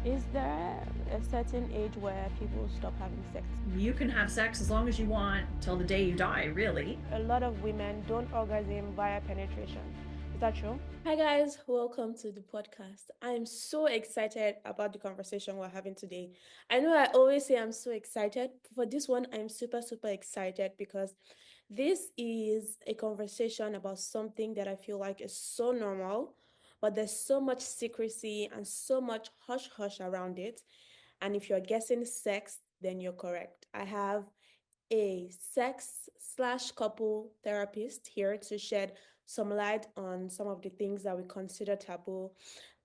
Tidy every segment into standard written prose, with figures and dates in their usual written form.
Is there a certain age where people stop having sex? You can have sex as long as you want till the day you die, really. A lot of women don't orgasm via penetration. Is that true? Hi, guys. Welcome to the podcast. I'm so excited about the conversation we're having today. I know I always say I'm so excited. For this one, I'm super, super excited because this is a conversation about something that I feel like is so normal, but there's so much secrecy and so much hush hush around it. And if you're guessing sex, then you're correct. I have a sex slash couple therapist here to shed some light on some of the things that we consider taboo.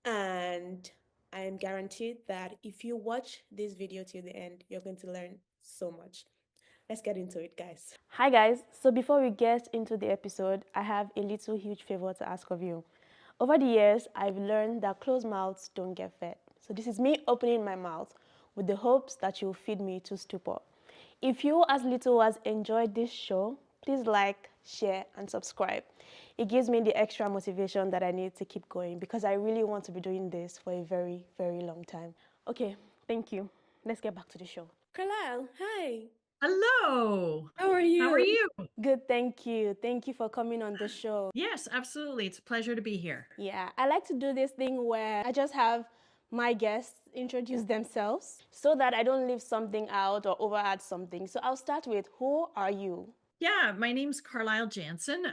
And I am guaranteed that if you watch this video till the end, you're going to learn so much. Let's get into it, guys. Hi, guys. So, before we get into the episode, I have a little huge favor to ask of you. Over the years, I've learned that closed mouths don't get fed. So, this is me opening my mouth with the hopes that you'll feed me to stupor. If you as little as enjoyed this show, please like, share, and subscribe. It gives me the extra motivation that I need to keep going because I really want to be doing this for a very, very long time. Okay, thank you. Let's get back to the show. Carlyle, hi. Hello. How are How are you? you? Good, thank you. Thank you for coming on the show. Yes, absolutely. It's a pleasure to be here. Yeah, I like to do this thing where I just have my guests introduce themselves so that I don't leave something out or over add something. So I'll start with, who are you? Yeah, my name's Carlyle Jansen.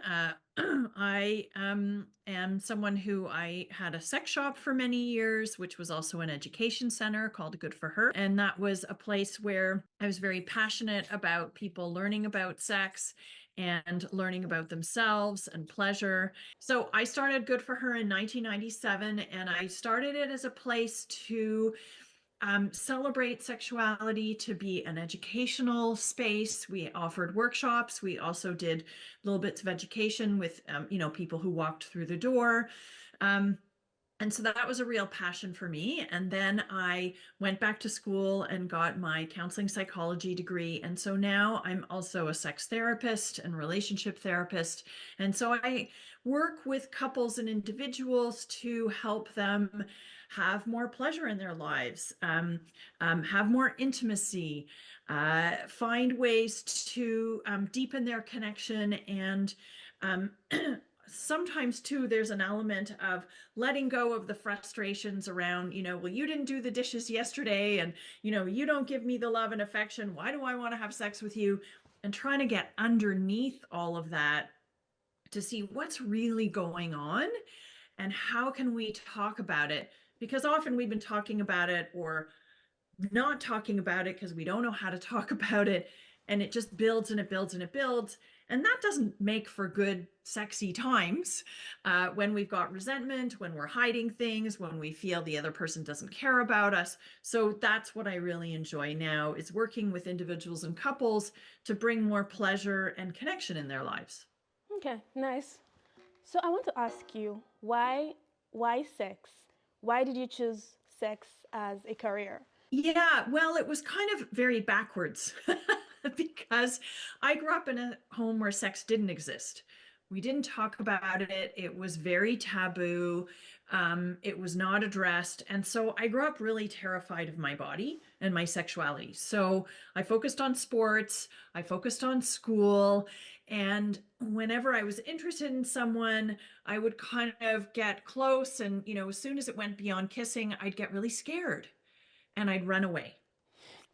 I am someone who I had a sex shop for many years, which was also an education center called Good for Her. And that was a place where I was very passionate about people learning about sex and learning about themselves and pleasure. So I started Good for Her in 1997, and I started it as a place to celebrate sexuality, to be an educational space. We offered workshops. We also did little bits of education with, people who walked through the door. Um, and so that was a real passion for me. And then I went back to school and got my counseling psychology degree. And so now I'm also a sex therapist and relationship therapist. And so I work with couples and individuals to help them have more pleasure in their lives, have more intimacy, find ways to deepen their connection and um, sometimes too there's an element of letting go of the frustrations around, well, you didn't do the dishes yesterday, and you don't give me the love and affection. Why do I want to have sex with you? And trying to get underneath all of that to see what's really going on and how can we talk about it, because often we've been talking about it or not talking about it because we don't know how to talk about it, and it just builds and it builds and it builds, and that doesn't make for good sexy times, when we've got resentment, when we're hiding things, when we feel the other person doesn't care about us. So that's what I really enjoy now, is working with individuals and couples to bring more pleasure and connection in their lives. Okay, nice. So I want to ask you, why sex? Why did you choose sex as a career? Yeah, well, it was kind of very backwards because I grew up in a home where sex didn't exist. We didn't talk about it. It was very taboo. It was not addressed. And so I grew up really terrified of my body and my sexuality. So I focused on sports, I focused on school. And whenever I was interested in someone, I would kind of get close. And, as soon as it went beyond kissing, I'd get really scared and I'd run away.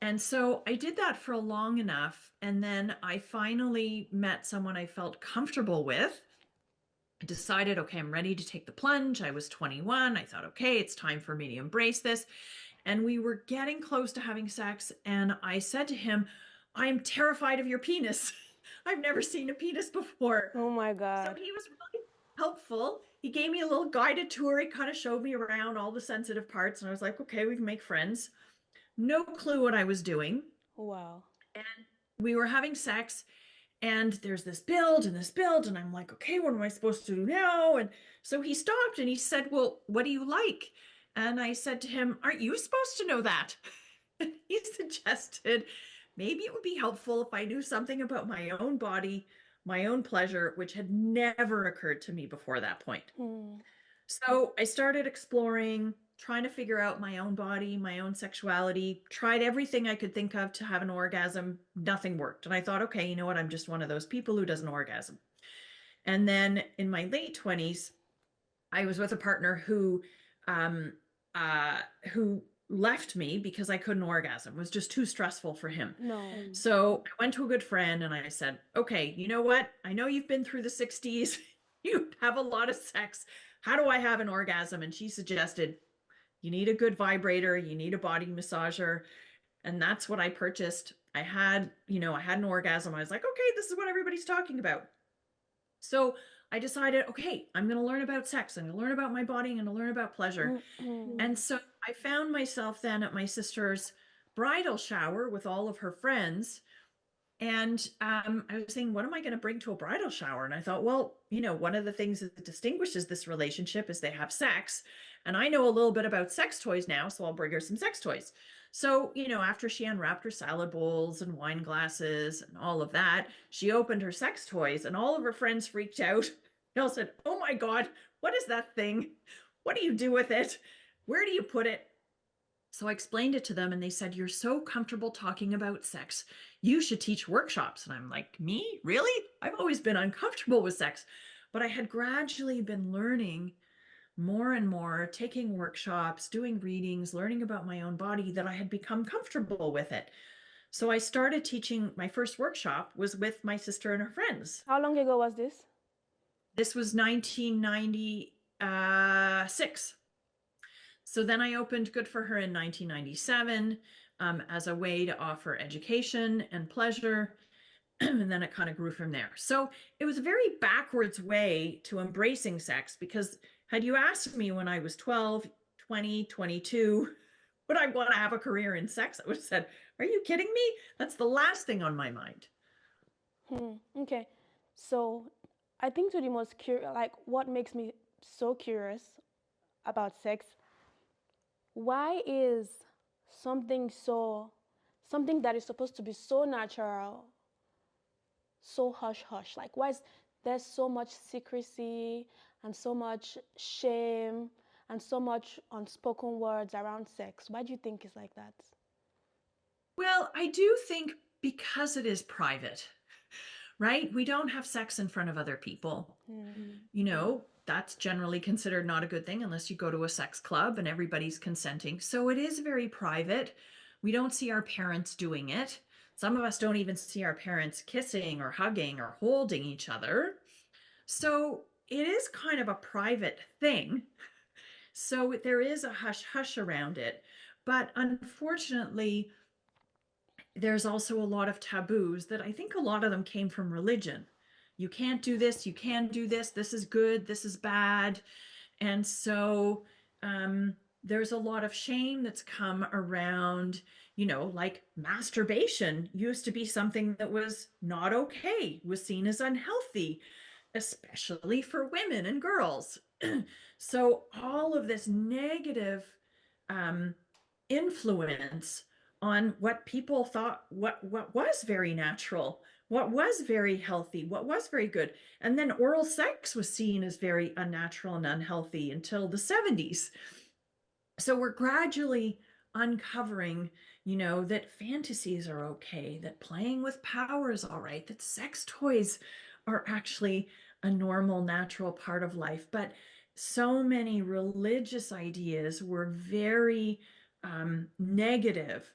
And so I did that for long enough. And then I finally met someone I felt comfortable with. I decided, okay, I'm ready to take the plunge. I was 21. I thought, okay, it's time for me to embrace this. And we were getting close to having sex. And I said to him, I'm terrified of your penis. I've never seen a penis before. Oh my So God. he was really helpful. He gave me a little guided tour. He kind of showed me around all the sensitive parts. And I was like, okay, we can make friends. No clue what I was doing. Wow. And we were having sex, and there's this build and this build. And I'm like, okay, what am I supposed to do now? And so he stopped and he said, well, what do you like? And I said to him, aren't you supposed to know that? And he suggested maybe it would be helpful if I knew something about my own body, my own pleasure, which had never occurred to me before that point. Hmm. So I started exploring. trying to figure out my own body, my own sexuality, tried everything I could think of to have an orgasm. Nothing worked. And I thought, okay, you know what? I'm just one of those people who doesn't orgasm. And then in my late 20s, I was with a partner um, uh, who left me because I couldn't orgasm. It was just too stressful for him. No. So I went to a good friend and I said, okay, you know what? I know you've been through the 60s. You have a lot of sex. How do I have an orgasm? And she suggested, you need a good vibrator, you need a body massager. And that's what I purchased. I had an orgasm. I was like, okay, this is what everybody's talking about. So I decided, okay, I'm going to learn about sex. I'm going to learn about my body. I'm going to learn about pleasure. And so I found myself then at my sister's bridal shower with all of her friends. And I was saying, what am I going to bring to a bridal shower? And I thought, well, one of the things that distinguishes this relationship is they have sex. And I know a little bit about sex toys now, so I'll bring her some sex toys. So, after she unwrapped her salad bowls and wine glasses and all of that, she opened her sex toys and all of her friends freaked out. They all said, oh my God, what is that thing? What do you do with it? Where do you put it? So I explained it to them and they said, you're so comfortable talking about sex. You should teach workshops. And I'm like, me? Really? I've always been uncomfortable with sex. But I had gradually been learning more and more, taking workshops, doing readings, learning about my own body, that I had become comfortable with it. So I started teaching. My first workshop was with my sister and her friends. How long ago was this? This was 1996. So then I opened Good for Her in 1997 as a way to offer education and pleasure. And then it kind of grew from there. So it was a very backwards way to embracing sex, because had you asked me when I was 12, 20, 22, would I want to have a career in sex? I would have said, are you kidding me? That's the last thing on my mind. Okay. So I think to the most curious, like what makes me so curious about sex, why is something so, something that is supposed to be so natural, so hush hush? Like why is there so much secrecy and so much shame and so much unspoken words around sex? Why do you think it's like that? Well, I do think because it is private, right? We don't have sex in front of other people. That's generally considered not a good thing unless you go to a sex club and everybody's consenting. So it is very private. We don't see our parents doing it. Some of us don't even see our parents kissing or hugging or holding each other. So it is kind of a private thing. So there is a hush hush around it. But unfortunately, there's also a lot of taboos that I think a lot of them came from religion. You can't do this, you can do this, this is good, this is bad. And so there's a lot of shame that's come around, like masturbation used to be something that was not okay, was seen as unhealthy, especially for women and girls. So all of this negative um, influence on what people thought what was very natural, what was very healthy, what was very good. And then oral sex was seen as very unnatural and unhealthy until the 70s. So we're gradually uncovering, that fantasies are okay, that playing with power is all right, that sex toys are actually a normal, natural part of life. But so many religious ideas were very negative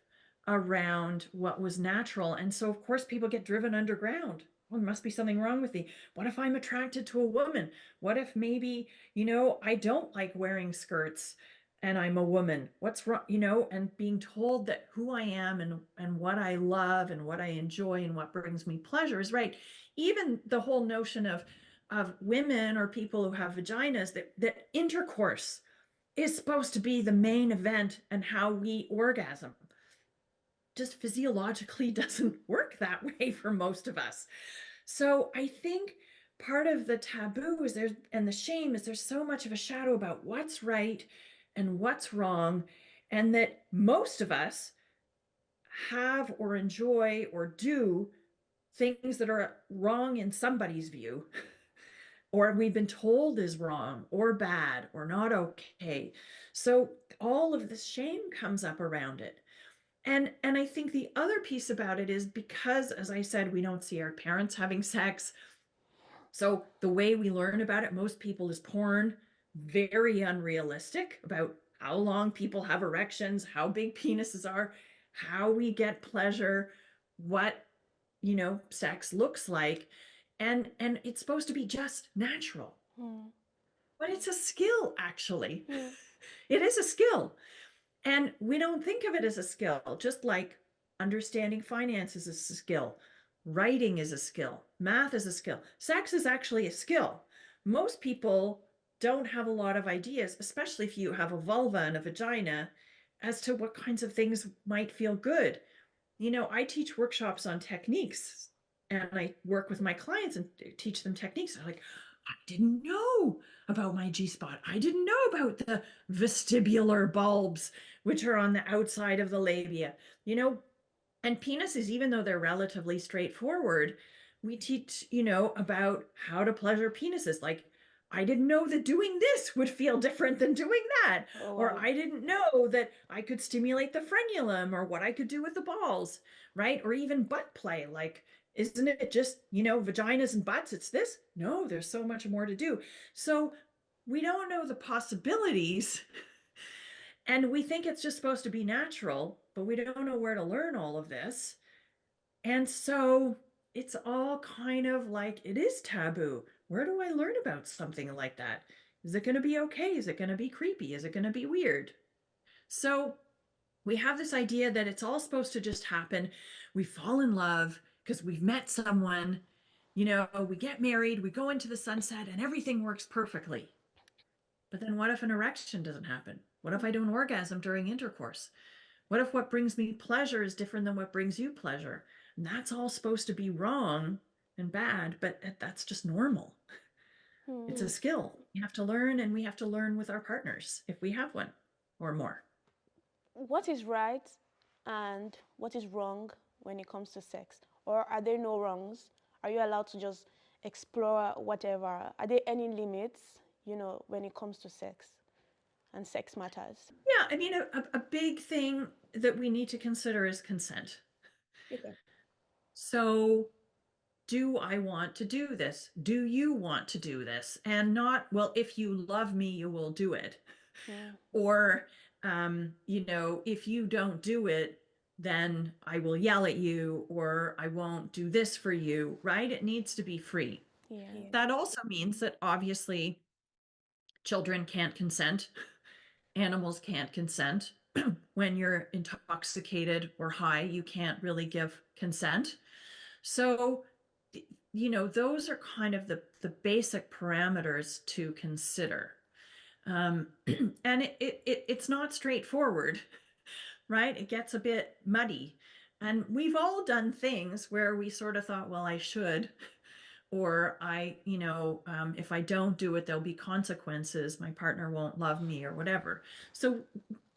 around what was natural. And so, of course, people get driven underground. Well, there must be something wrong with me. What if I'm attracted to a woman? What if maybe, I don't like wearing skirts and I'm a woman? What's wrong? And being told that who I am and what I love and what I enjoy and what brings me pleasure is right. Even the whole notion of women or people who have vaginas, that intercourse is supposed to be the main event and how we orgasm. Just physiologically doesn't work that way for most of us. So I think part of the taboo is there, and the shame is there's so much of a shadow about what's right and what's wrong, and that most of us have or enjoy or do things that are wrong in somebody's view, or we've been told is wrong or bad or not okay. So all of this shame comes up around it. And I think the other piece about it is because, as I said, we don't see our parents having sex. So the way we learn about it, most people, is porn, very unrealistic about how long people have erections, how big penises are, how we get pleasure, what, sex looks like. And it's supposed to be just natural. Mm. But it's a skill, actually. Yeah. It is a skill. And we don't think of it as a skill, just like understanding finance is a skill, writing is a skill, math is a skill. Sex is actually a skill. Most people don't have a lot of ideas, especially if you have a vulva and a vagina, as to what kinds of things might feel good. I teach workshops on techniques and I work with my clients and teach them techniques. They're like, I didn't know about my G spot. I didn't know about the vestibular bulbs, which are on the outside of the labia. And penises, even though they're relatively straightforward, we teach, about how to pleasure penises. Like, I didn't know that doing this would feel different than doing that. Oh, Or wow. I didn't know that I could stimulate the frenulum or what I could do with the balls, right? Or even butt play. Like, isn't it just, vaginas and butts? It's this? No, there's so much more to do. So we don't know the possibilities. And we think it's just supposed to be natural, but we don't know where to learn all of this. And so it's all kind of like it is taboo. Where do I learn about something like that? Is it going to be okay? Is it going to be creepy? Is it going to be weird? So we have this idea that it's all supposed to just happen. We fall in love because we've met someone, we get married, we go into the sunset, and everything works perfectly. But then what if an erection doesn't happen? What if I don't orgasm during intercourse? What if what brings me pleasure is different than what brings you pleasure? And that's all supposed to be wrong and bad, but that's just normal. It's a Hmm. skill. We have to learn, and we have to learn with our partners if we have one or more. What is right and what is wrong when it comes to sex? Or are there no wrongs? Are you allowed to just explore whatever? Are there any limits, when it comes to sex and sex matters? Yeah, I mean, a big thing that we need to consider is consent. Okay. So, do I want to do this? Do you want to do this? And not, well, if you love me, you will do it. Mm. Or, if you don't do it, then I will yell at you, or I won't do this for you, right? It needs to be free. Yeah. That also means that obviously children can't consent, animals can't consent. When you're intoxicated or high, you can't really give consent. So, those are kind of the basic parameters to consider. Um, and it's not straightforward, right? It gets a bit muddy. And we've all done things where we sort of thought, well, I should, or if I don't do it, there'll be consequences. My partner won't love me or whatever. So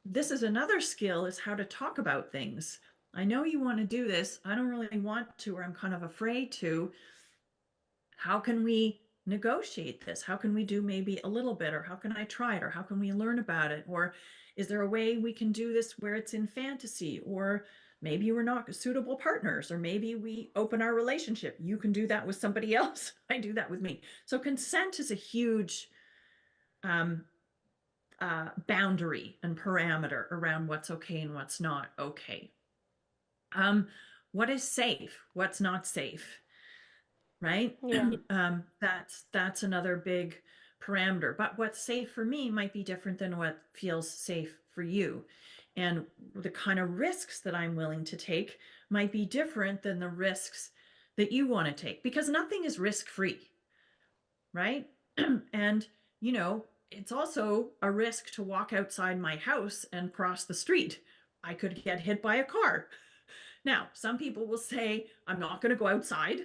this is another skill, is how to talk about things. I know you want to do this. I don't really want to, or I'm kind of afraid to. How can we negotiate this? How can we do maybe a little bit, or how can I try it, or how can we learn about it? Or is there a way we can do this where it's in fantasy? Or maybe we're not suitable partners, or maybe we open our relationship. You can do that with somebody else. I do that with me. So consent is a huge um, boundary and parameter around what's okay and what's not okay. Um, what is safe? What's not safe? Right? Yeah. That's another big parameter. But what's safe for me might be different than what feels safe for you. And the kind of risks that I'm willing to take might be different than the risks that you want to take, because nothing is risk free, right? And, it's also a risk to walk outside my house and cross the street. I could get hit by a car. Now, some people will say, I'm not going to go outside.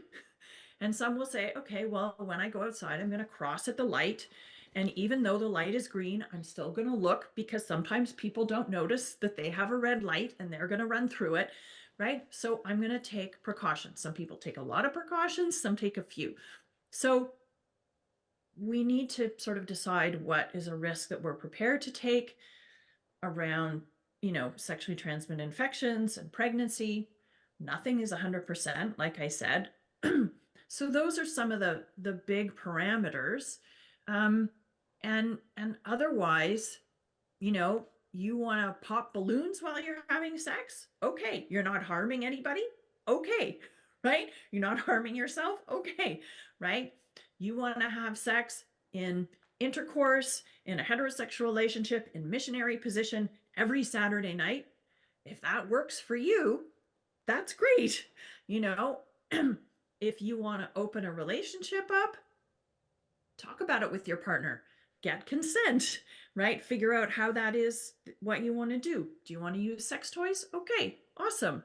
And some will say, okay, well, when I go outside, I'm going to cross at the light. And even though the light is green, I'm still going to look, because sometimes people don't notice that they have a red light and they're going to run through it, right? So I'm going to take precautions. Some people take a lot of precautions, some take a few. So we need to sort of decide what is a risk that we're prepared to take, around, sexually transmitted infections and pregnancy. Nothing is 100%, like I said. So those are some of the big parameters. Um, and otherwise, you want to pop balloons while you're having sex? Okay. You're not harming anybody? Okay. Right? You're not harming yourself? Okay. Right? You want to have sex in intercourse, in a heterosexual relationship, in missionary position every Saturday night? If that works for you, that's great. You know, if you want to open a relationship up, talk about it with your partner, get consent, right? Figure out how that is what you want to do. Do you want to use sex toys? Okay, awesome.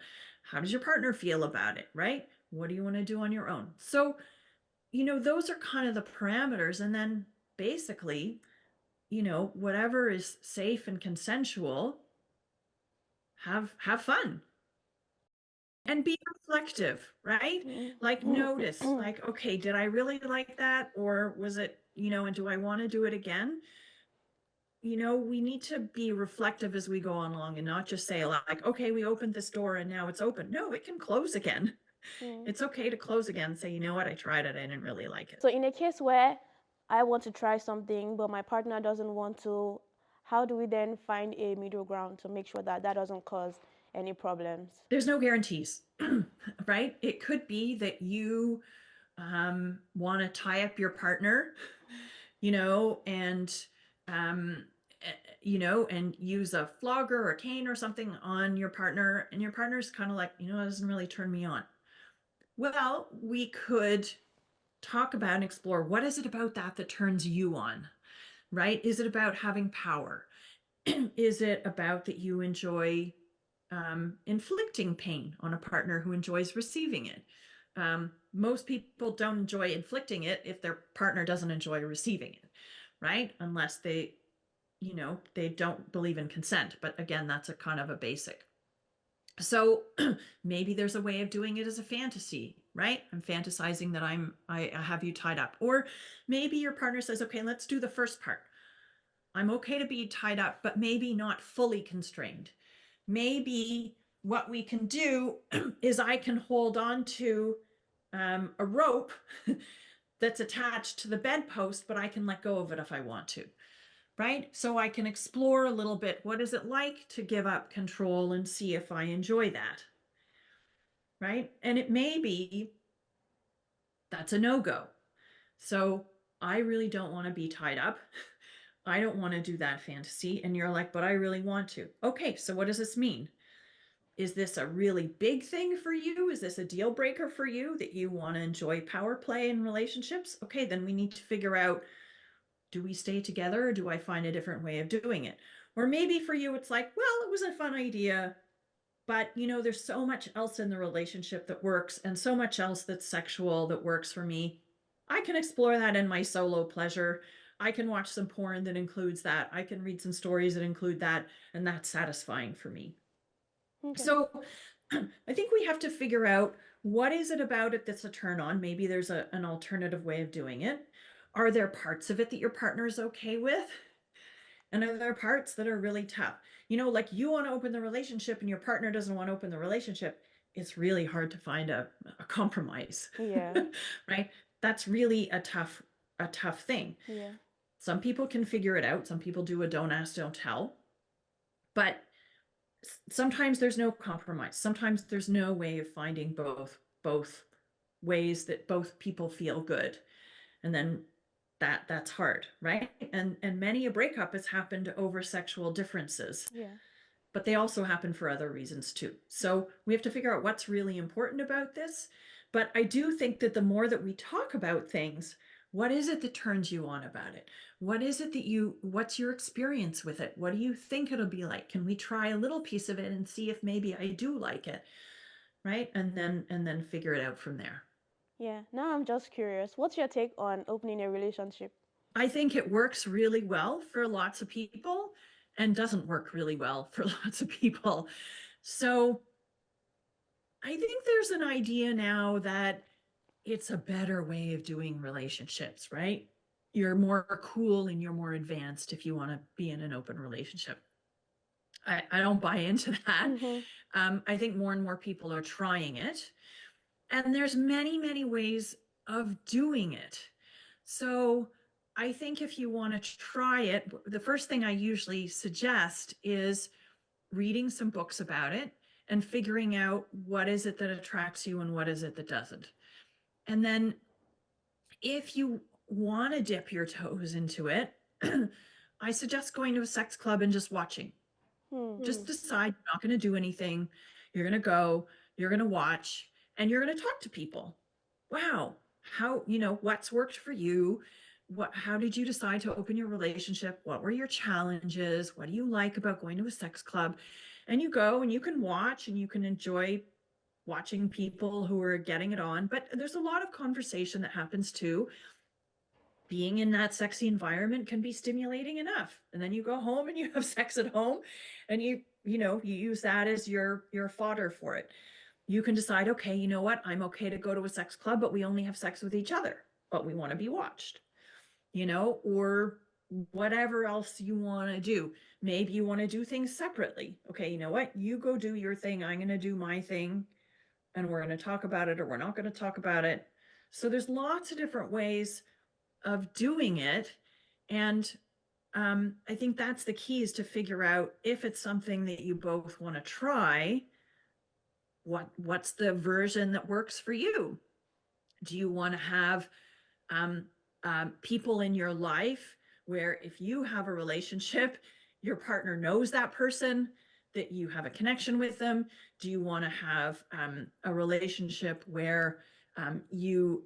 How does your partner feel about it, right? What do you want to do on your own? So, those are kind of the parameters. And then basically, whatever is safe and consensual, have fun and be reflective, right? Like notice, like, okay, did I really like that? Or was it, and do I want to do it again? We need to be reflective as we go along and not just say, like, okay, we opened this door and now it's open. No, it can close again. It's okay to close again. Say, you know what, I tried it. I didn't really like it. So in a case where I want to try something, but my partner doesn't want to, how do we then find a middle ground to make sure that that doesn't cause any problems? There's no guarantees, right? It could be that you want to tie up your partner, and um, and use a flogger or a cane or something on your partner, and your partner's kind of like, it doesn't really turn me on. Well, we could talk about and explore, what is it about that turns you on, right? Is it about having power? Is it about that you enjoy inflicting pain on a partner who enjoys receiving it? Most people don't enjoy inflicting it if their partner doesn't enjoy receiving it, right? Unless they don't believe in consent. But again, that's a kind of a basic. So maybe there's a way of doing it as a fantasy, right? I'm fantasizing that I have you tied up. Or maybe your partner says, okay, let's do the first part. I'm okay to be tied up, but maybe not fully constrained. Maybe what we can do is I can hold on to a rope that's attached to the bedpost, but I can let go of it if I want to, right? So I can explore a little bit, what is it like to give up control and see if I enjoy that, right? And it may be that's a no-go. So I really don't want to be tied up. I don't want to do that fantasy. And you're like, but I really want to. Okay, so what does this mean? Is this a really big thing for you? Is this a deal breaker for you that you want to enjoy power play in relationships? Okay, then we need to figure out, do we stay together or do I find a different way of doing it? Or maybe for you, it's like, well, it was a fun idea, but there's so much else in the relationship that works and so much else that's sexual that works for me. I can explore that in my solo pleasure. I can watch some porn that includes that. I can read some stories that include that, and that's satisfying for me. Okay. So I think we have to figure out, what is it about it that's a turn on? Maybe there's an alternative way of doing it. Are there parts of it that your partner is okay with? And are there parts that are really tough? Like, you want to open the relationship and your partner doesn't want to open the relationship. It's really hard to find a compromise, Yeah. right? That's really a tough thing. Yeah. Some people can figure it out. Some people do a don't ask, don't tell. But sometimes there's no compromise. Sometimes there's no way of finding both ways that both people feel good. And then that's hard, right? And many a breakup has happened over sexual differences, Yeah. but they also happen for other reasons too. So we have to figure out what's really important about this. But I do think that the more that we talk about things, what is it that turns you on about it? What is it what's your experience with it? What do you think it'll be like? Can we try a little piece of it and see if maybe I do like it? Right? And then figure it out from there. Yeah. Now I'm just curious. What's your take on opening a relationship? I think it works really well for lots of people and doesn't work really well for lots of people. So I think there's an idea now that it's a better way of doing relationships, right? You're more cool and you're more advanced if you want to be in an open relationship. I don't buy into that. Mm-hmm. I think more and more people are trying it. And there's many, many ways of doing it. So I think if you want to try it, the first thing I usually suggest is reading some books about it and figuring out what is it that attracts you and what is it that doesn't. And then if you want to dip your toes into it, I suggest going to a sex club and just watching. Hmm. Just decide you're not going to do anything. You're going to go, you're going to watch, and you're going to talk to people. Wow, how, what's worked for you? How did you decide to open your relationship? What were your challenges? What do you like about going to a sex club? And you go and you can watch and you can enjoy watching people who are getting it on. But there's a lot of conversation that happens too. Being in that sexy environment can be stimulating enough. And then you go home and you have sex at home and you use that as your fodder for it. You can decide, okay, you know what? I'm okay to go to a sex club, but we only have sex with each other, but we want to be watched, or whatever else you want to do. Maybe you want to do things separately. Okay, you know what? You go do your thing. I'm going to do my thing and we're going to talk about it or we're not going to talk about it. So there's lots of different ways of doing it. And I think that's the key, is to figure out if it's something that you both want to try. What's the version that works for you? Do you want to have um, people in your life where if you have a relationship, your partner knows that person, that you have a connection with them? Do you want to have a relationship where you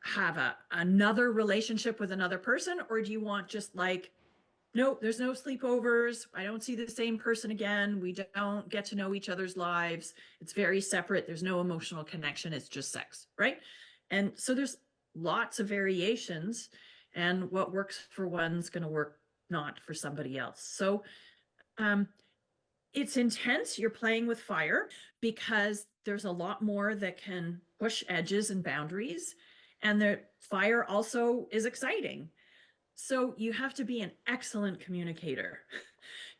have another relationship with another person? Or do you want just like, no, there's no sleepovers. I don't see the same person again. We don't get to know each other's lives. It's very separate. There's no emotional connection. It's just sex, right? And so there's lots of variations, and what works for one's going to work not for somebody else. So um, it's intense. You're playing with fire because there's a lot more that can push edges and boundaries. And the fire also is exciting. So you have to be an excellent communicator.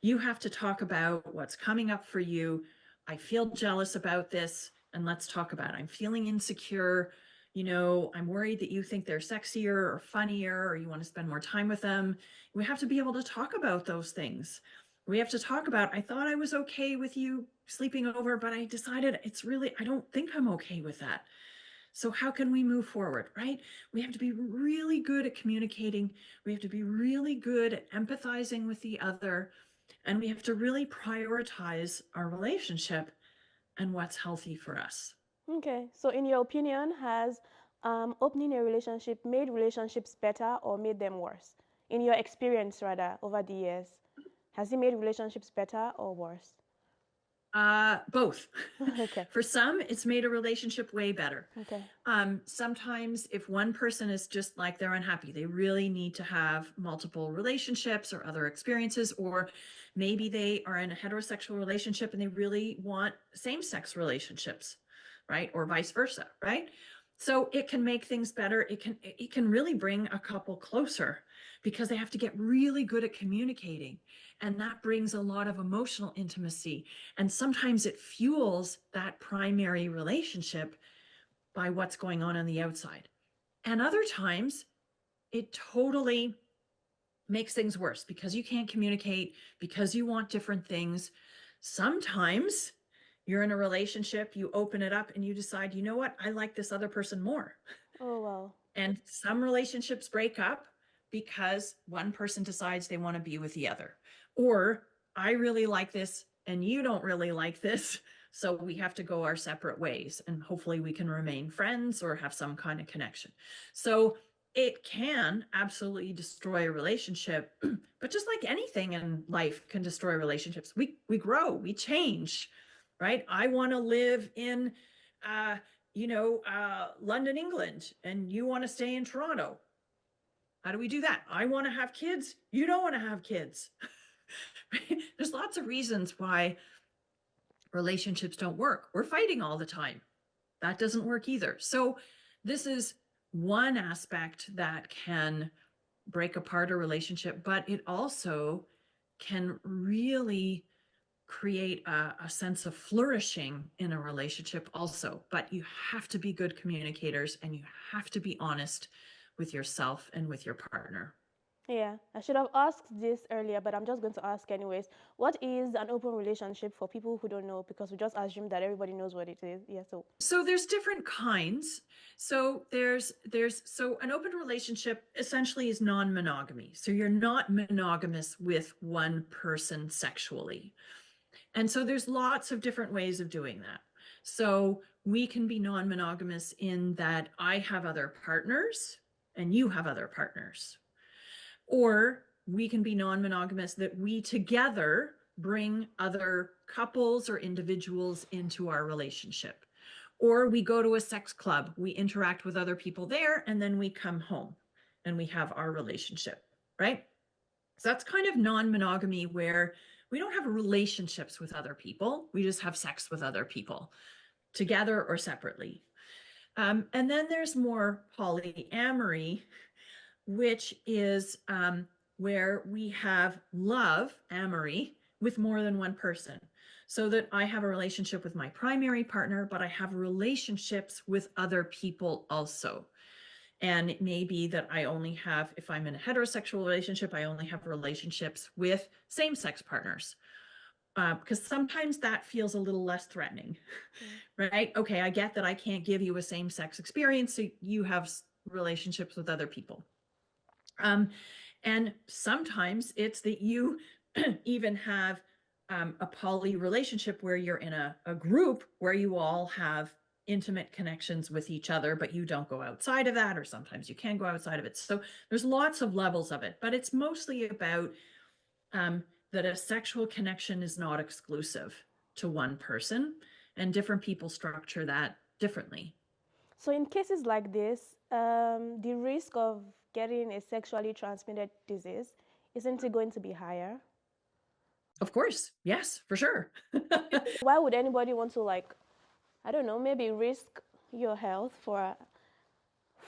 You have to talk about what's coming up for you. I feel jealous about this, and let's talk about it. I'm feeling insecure. I'm worried that you think they're sexier or funnier, or you want to spend more time with them. We have to be able to talk about those things. We have to talk about, I thought I was okay with you sleeping over, but I decided I don't think I'm okay with that. So how can we move forward, right? We have to be really good at communicating. We have to be really good at empathizing with the other. And we have to really prioritize our relationship and what's healthy for us. Okay, so in your opinion, has opening a relationship made relationships better or made them worse? In your experience, rather, over the years, has it made relationships better or worse? Both. Okay, For some, it's made a relationship way better. okay. Sometimes if one person is just like they're unhappy, they really need to have multiple relationships or other experiences, or maybe they are in a heterosexual relationship and they really want same-sex relationships, right? Or vice versa, right? So it can make things better. It can really bring a couple closer because they have to get really good at communicating. And that brings a lot of emotional intimacy. And sometimes it fuels that primary relationship by what's going on the outside. And other times it totally makes things worse because you can't communicate, because you want different things. Sometimes you're in a relationship, you open it up and you decide, you know what, I like this other person more. Oh, wow. And some relationships break up because one person decides they want to be with the other. Or I really like this and you don't really like this. So we have to go our separate ways, and hopefully we can remain friends or have some kind of connection. So it can absolutely destroy a relationship, but just like anything in life can destroy relationships. We grow, we change, right? I want to live in London, England, and you want to stay in Toronto. How do we do that? I want to have kids. You don't want to have kids. There's lots of reasons why relationships don't work. We're fighting all the time. That doesn't work either. So this is one aspect that can break apart a relationship, but it also can really create a sense of flourishing in a relationship also. But you have to be good communicators, and you have to be honest with yourself and with your partner. Yeah, I should have asked this earlier, but I'm just going to ask anyways. What is an open relationship for people who don't know? Because we just assume that everybody knows what it is. Yeah, So there's different kinds. So so an open relationship essentially is non-monogamy. So you're not monogamous with one person sexually. And so there's lots of different ways of doing that. So we can be non-monogamous in that I have other partners and you have other partners. Or we can be non-monogamous that we together bring other couples or individuals into our relationship. Or we go to a sex club, we interact with other people there, and then we come home and we have our relationship, right? So that's kind of non-monogamy, where we don't have relationships with other people. We just have sex with other people, together or separately. And then there's more polyamory, which is where we have love, amory, with more than one person. So that I have a relationship with my primary partner, but I have relationships with other people also. And it may be that I only have, if I'm in a heterosexual relationship, I only have relationships with same-sex partners. Because sometimes that feels a little less threatening, right? Okay, I get that I can't give you a same-sex experience, so you have relationships with other people. And sometimes it's that you even have a poly relationship where you're in a group where you all have intimate connections with each other, but you don't go outside of that, or sometimes you can go outside of it. So there's lots of levels of it, but it's mostly about that a sexual connection is not exclusive to one person, and different people structure that differently. so in cases like this, the risk of getting a sexually transmitted disease, isn't it going to be higher? Of course, yes, for sure. Why would anybody want to, like, I don't know, maybe risk your health for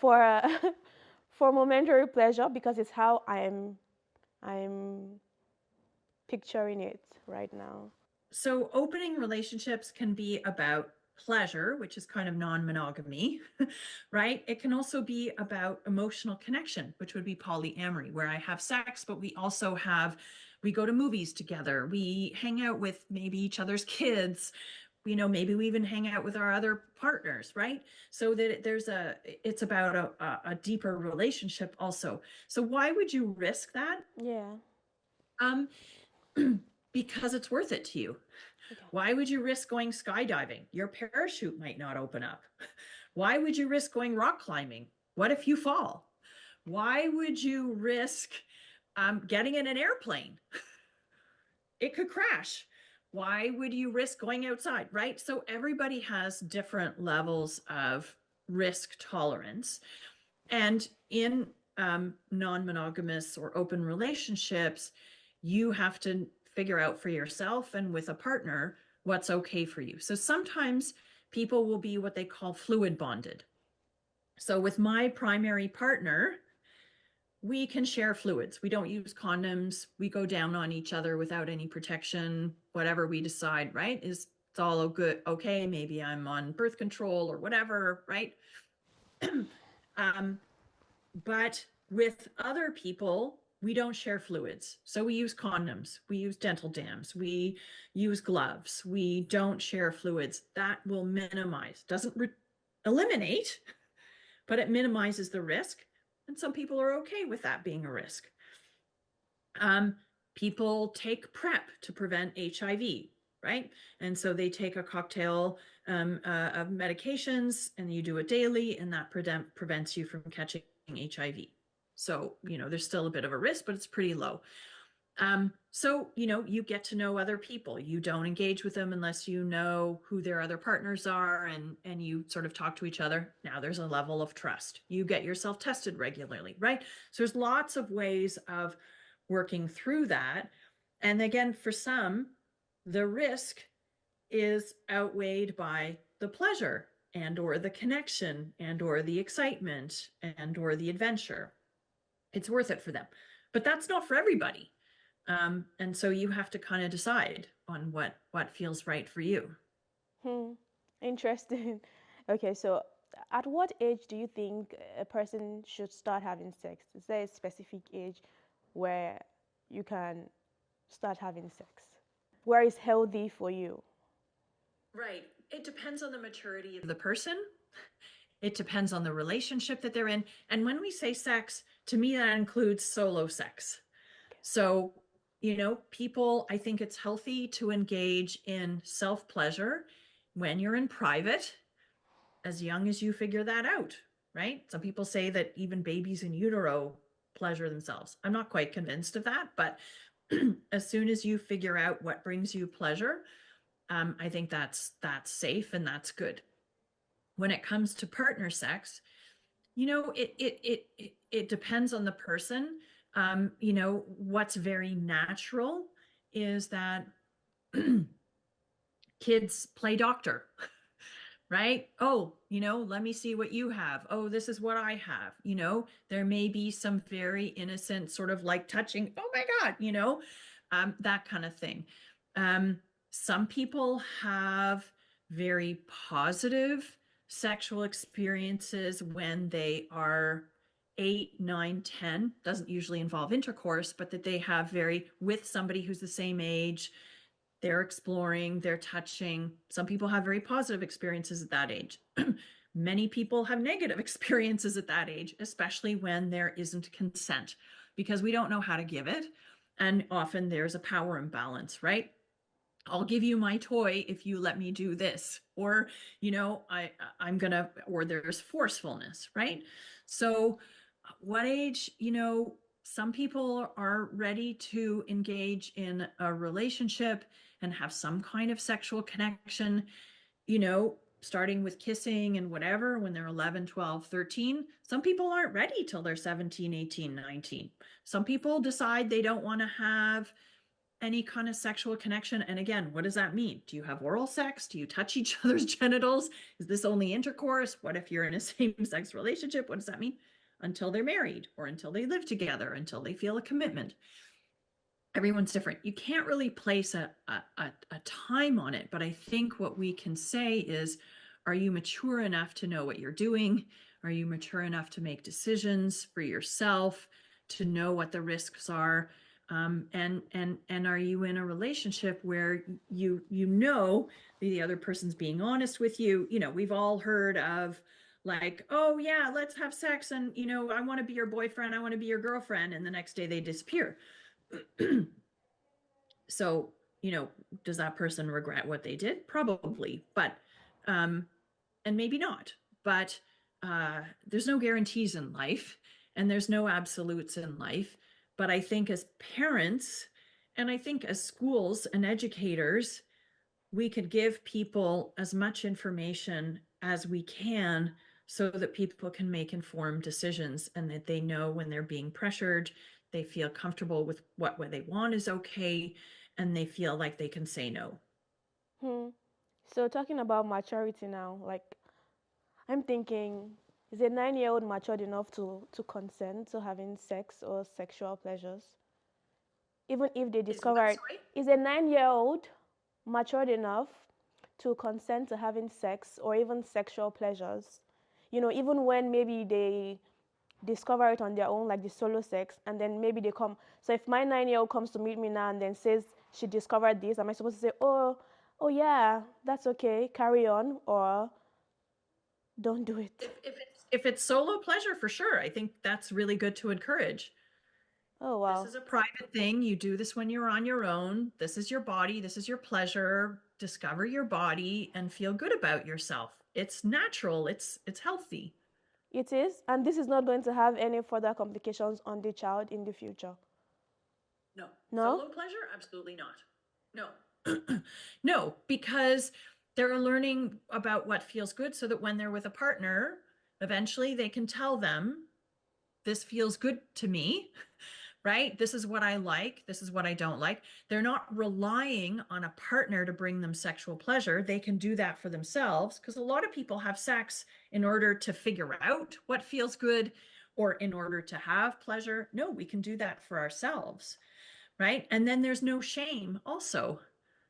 for momentary pleasure? Because it's how I'm picturing it right now. So opening relationships can be about pleasure, which is kind of non-monogamy, right? It can also be about emotional connection, which would be polyamory, where I have sex, but we go to movies together, we hang out with maybe each other's kids, maybe we even hang out with our other partners, right? So that it's about a deeper relationship also. So why would you risk that? Yeah. Um, because it's worth it to you. Okay. Why would you risk going skydiving? Your parachute might not open up. Why would you risk going rock climbing? What if you fall? Why would you risk getting in an airplane? It could crash. Why would you risk going outside, right? So everybody has different levels of risk tolerance. And in non-monogamous or open relationships, you have to figure out for yourself and with a partner what's okay for you. So sometimes people will be what they call fluid bonded. So with my primary partner, we can share fluids. We don't use condoms. We go down on each other without any protection. Whatever we decide, right, is it's all good. Okay, maybe I'm on birth control or whatever, right? But with other people, we don't share fluids. So we use condoms, we use dental dams, we use gloves. We don't share fluids. That will minimize, doesn't eliminate, but it minimizes the risk. And some people are okay with that being a risk. People take PrEP to prevent HIV, right? And so they take a cocktail of medications, and you do it daily, and that prevents you from catching HIV. So, there's still a bit of a risk, but it's pretty low. So, you get to know other people. You don't engage with them unless you know who their other partners are, and you sort of talk to each other. Now there's a level of trust. You get yourself tested regularly, right? So there's lots of ways of working through that. And again, for some, the risk is outweighed by the pleasure and or the connection and or the excitement and or the adventure. It's worth it for them. But that's not for everybody. And so you have to kind of decide on what feels right for you. Hmm. Interesting. Okay, so at what age do you think a person should start having sex? Is there a specific age where you can start having sex? Where is healthy for you? Right. It depends on the maturity of the person. It depends on the relationship that they're in. And when we say sex, to me, that includes solo sex. So, people, I think it's healthy to engage in self pleasure when you're in private, as young as you figure that out, right? Some people say that even babies in utero pleasure themselves. I'm not quite convinced of that, but as soon as you figure out what brings you pleasure, I think that's safe and that's good. When it comes to partner sex, it depends on the person. What's very natural is that kids play doctor, right? Oh, let me see what you have. Oh, this is what I have. There may be some very innocent sort of like touching, oh my God, that kind of thing. Um, some people have very positive sexual experiences when they are 8, 9, 10. Doesn't usually involve intercourse, but that they have very with somebody who's the same age, they're exploring, they're touching. Some people have very positive experiences at that age. Many people have negative experiences at that age, especially when there isn't consent, because we don't know how to give it. And often there's a power imbalance, right? I'll give you my toy if you let me do this. Or, I'm gonna, or there's forcefulness, right? So what age, some people are ready to engage in a relationship and have some kind of sexual connection, starting with kissing and whatever when they're 11, 12, 13. Some people aren't ready till they're 17, 18, 19. Some people decide they don't want to have any kind of sexual connection. And again, what does that mean? Do you have oral sex? Do you touch each other's genitals? Is this only intercourse? What if you're in a same-sex relationship? What does that mean? Until they're married or until they live together, until they feel a commitment. Everyone's different. You can't really place a time on it, but I think what we can say is, are you mature enough to know what you're doing? Are you mature enough to make decisions for yourself, to know what the risks are? And are you in a relationship where you know the other person's being honest with you? We've all heard of like, oh yeah, let's have sex, and I want to be your boyfriend, I want to be your girlfriend, and the next day they disappear. So, does that person regret what they did? Probably, but um, and maybe not. But there's no guarantees in life, and there's no absolutes in life. But I think as parents, and I think as schools and educators, we could give people as much information as we can so that people can make informed decisions and that they know when they're being pressured, they feel comfortable with what they want is okay, and they feel like they can say no. Hmm. So talking about maturity now, like I'm thinking, is a 9-year-old matured enough to consent to having sex or sexual pleasures? Even if they Is what, discover it, sorry? is a 9-year-old matured enough to consent to having sex or even sexual pleasures? Even when maybe they discover it on their own, like the solo sex, and then maybe they come. So if my 9-year-old comes to meet me now and then says she discovered this, am I supposed to say, oh yeah, that's okay, carry on, or don't do it? If it's solo pleasure, for sure, I think that's really good to encourage. Oh This wow. is a private thing. You do this when you're on your own. This is your body. This is your pleasure. Discover your body and feel good about yourself. It's natural. It's healthy. It is, and this is not going to have any further complications on the child in the future. No. No? Solo pleasure? Absolutely not. No. No, because they're learning about what feels good so that when they're with a partner, eventually they can tell them, this feels good to me, right? This is what I like. This is what I don't like. They're not relying on a partner to bring them sexual pleasure. They can do that for themselves because a lot of people have sex in order to figure out what feels good or in order to have pleasure. No, we can do that for ourselves. right? And then there's no shame also,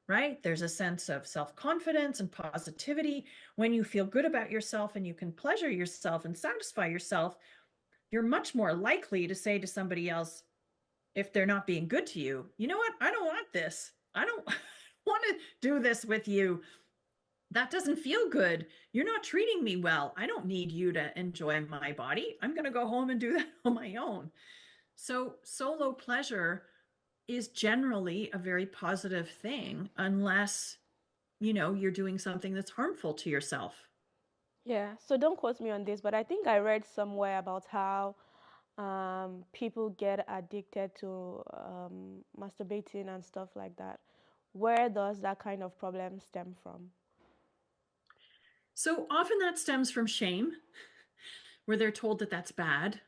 right? There's a sense of self-confidence and positivity. When you feel good about yourself and you can pleasure yourself and satisfy yourself, you're much more likely to say to somebody else, if they're not being good to you, you know what? I don't want this. I don't want to do this with you. That doesn't feel good. You're not treating me well. I don't need you to enjoy my body. I'm going to go home and do that on my own. So, solo pleasure is generally a very positive thing unless, you're doing something that's harmful to yourself. Yeah, so don't quote me on this, but I think I read somewhere about how people get addicted to masturbating and stuff like that. Where does that kind of problem stem from? So often that stems from shame, where they're told that that's bad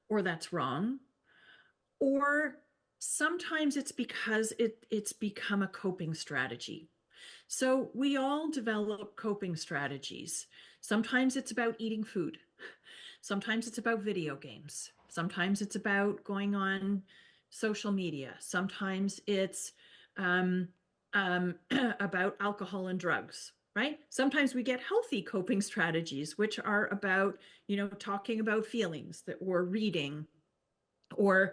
or that's wrong, or sometimes it's because it's become a coping strategy. So we all develop coping strategies. Sometimes it's about eating food. Sometimes it's about video games. Sometimes it's about going on social media. Sometimes it's um, about alcohol and drugs, right? Sometimes we get healthy coping strategies, which are about, talking about feelings that we're reading or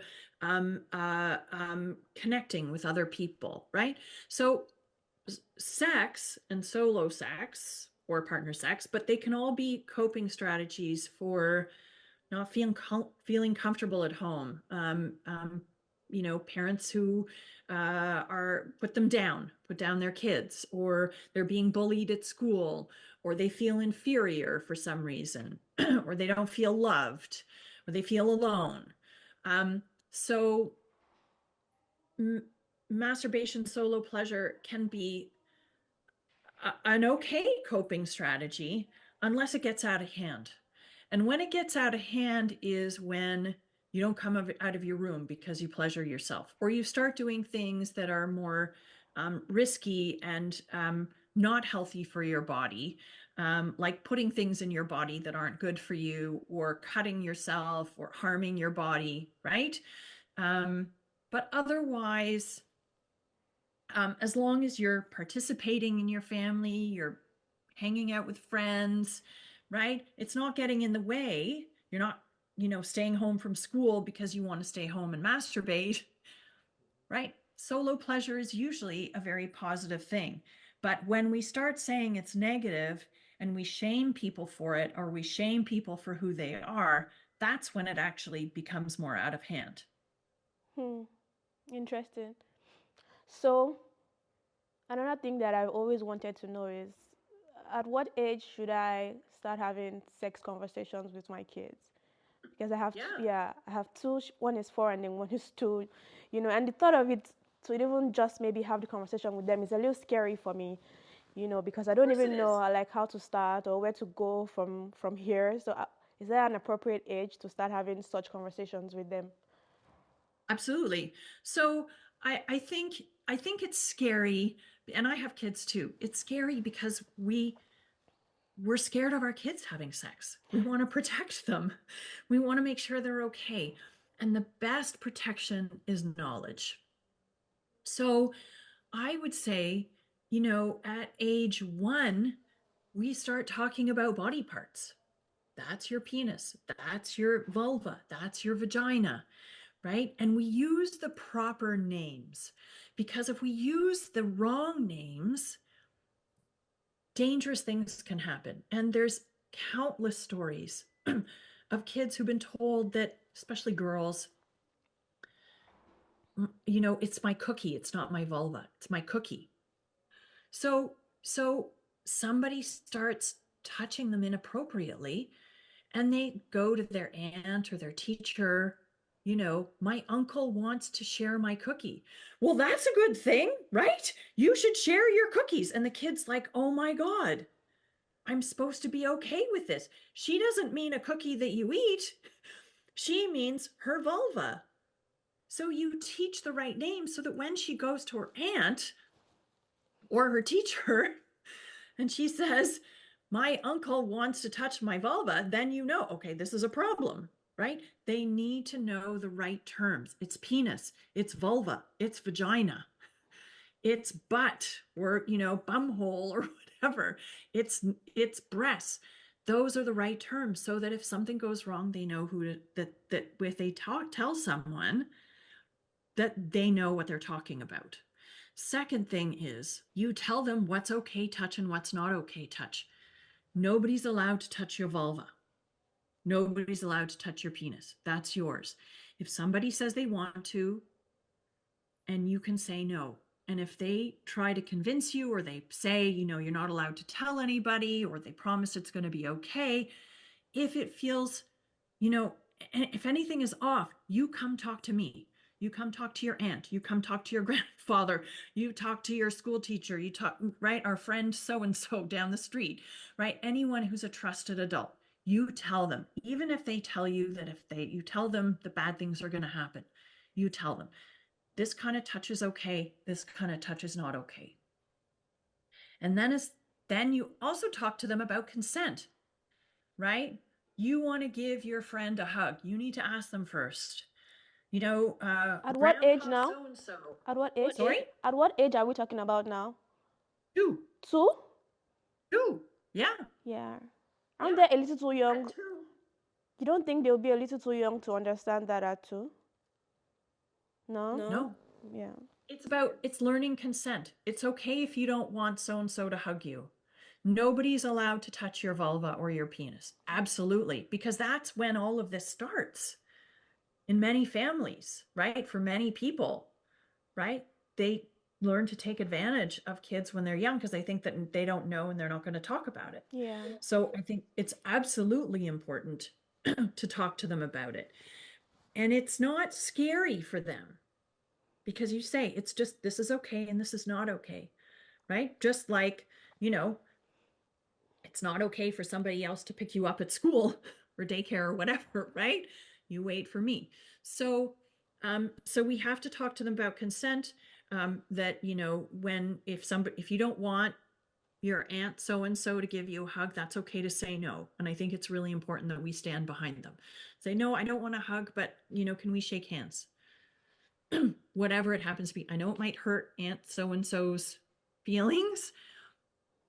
connecting with other people, right? So sex and solo sex or partner sex, but they can all be coping strategies for not feeling comfortable at home. Parents who are put down their kids, or they're being bullied at school, or they feel inferior for some reason, or they don't feel loved, or they feel alone. So masturbation solo pleasure can be an okay coping strategy unless it gets out of hand. And when it gets out of hand is when you don't come out of your room because you pleasure yourself, or you start doing things that are more risky and not healthy for your body, like putting things in your body that aren't good for you, or cutting yourself, or harming your body, right? Um, but otherwise, as long as you're participating in your family, you're hanging out with friends, right? It's not getting in the way. You're not, staying home from school because you want to stay home and masturbate, right? Solo pleasure is usually a very positive thing. But when we start saying it's negative and we shame people for it, or we shame people for who they are, that's when it actually becomes more out of hand. Hmm, interesting. So, another thing that I've always wanted to know is at what age should I start having sex conversations with my kids? Because Yeah, yeah, I have two. One is 4 and then one is 2. And the thought of it to even just maybe have the conversation with them is a little scary for me. Because I of don't course it even know is. like how to start or where to go from here. So, is there an appropriate age to start having such conversations with them? Absolutely. So I think it's scary, and I have kids too. It's scary because we're scared of our kids having sex. We want to protect them. We want to make sure they're okay. And the best protection is knowledge. So I would say, at age 1, we start talking about body parts. That's your penis. That's your vulva. That's your vagina, right? And we use the proper names, because if we use the wrong names, dangerous things can happen. And there's countless stories of kids who've been told that, especially girls, it's my cookie, it's not my vulva, it's my cookie. So somebody starts touching them inappropriately, and they go to their aunt or their teacher, my uncle wants to share my cookie. Well, that's a good thing, right? You should share your cookies. And the kid's like, oh my God, I'm supposed to be okay with this. She doesn't mean a cookie that you eat, she means her vulva. So you teach the right name so that when she goes to her aunt or her teacher and she says, my uncle wants to touch my vulva, then okay, this is a problem, right? They need to know the right terms. It's penis, it's vulva, it's vagina, it's butt, or bumhole, or whatever. It's breasts. Those are the right terms, so that if something goes wrong, they know who to that if they tell someone, that they know what they're talking about. Second thing is, you tell them what's okay touch and what's not okay touch. Nobody's allowed to touch your vulva. Nobody's allowed to touch your penis. That's yours. If somebody says they want to, and you can say no. And if they try to convince you, or they say, you're not allowed to tell anybody, or they promise it's going to be okay, if it feels, you know, if anything is off, you come talk to me. You come talk to your aunt. You come talk to your grandfather. You talk to your school teacher. You talk, right? Our friend so and so down the street, right? Anyone who's a trusted adult. You tell them, even if they tell you that you tell them the bad things are going to happen, you tell them this kind of touch is okay. This kind of touch is not okay. And then you also talk to them about consent, right? You want to give your friend a hug. You need to ask them first. At what age Grandpa now? so and so. At what age? Sorry? At what age are we talking about now? Two. Two? Two. Yeah. Yeah. Aren't they a little too At young? two. You don't think they'll be a little too young to understand that at two? No? No. Yeah. It's learning consent. It's okay if you don't want so and so to hug you. Nobody's allowed to touch your vulva or your penis. Absolutely. Because that's when all of this starts in many families, right? For many people, right? They learn to take advantage of kids when they're young because they think that they don't know and they're not going to talk about it. Yeah. So I think it's absolutely important to talk to them about it. And it's not scary for them because you say, it's just, this is okay and this is not okay, right? Just like, it's not okay for somebody else to pick you up at school or daycare or whatever, right? You wait for me. So we have to talk to them about consent. That if you don't want your aunt so and so to give you a hug, that's okay to say no. And I think it's really important that we stand behind them. Say, no, I don't want a hug, but can we shake hands? Whatever it happens to be. I know it might hurt aunt so and so's feelings,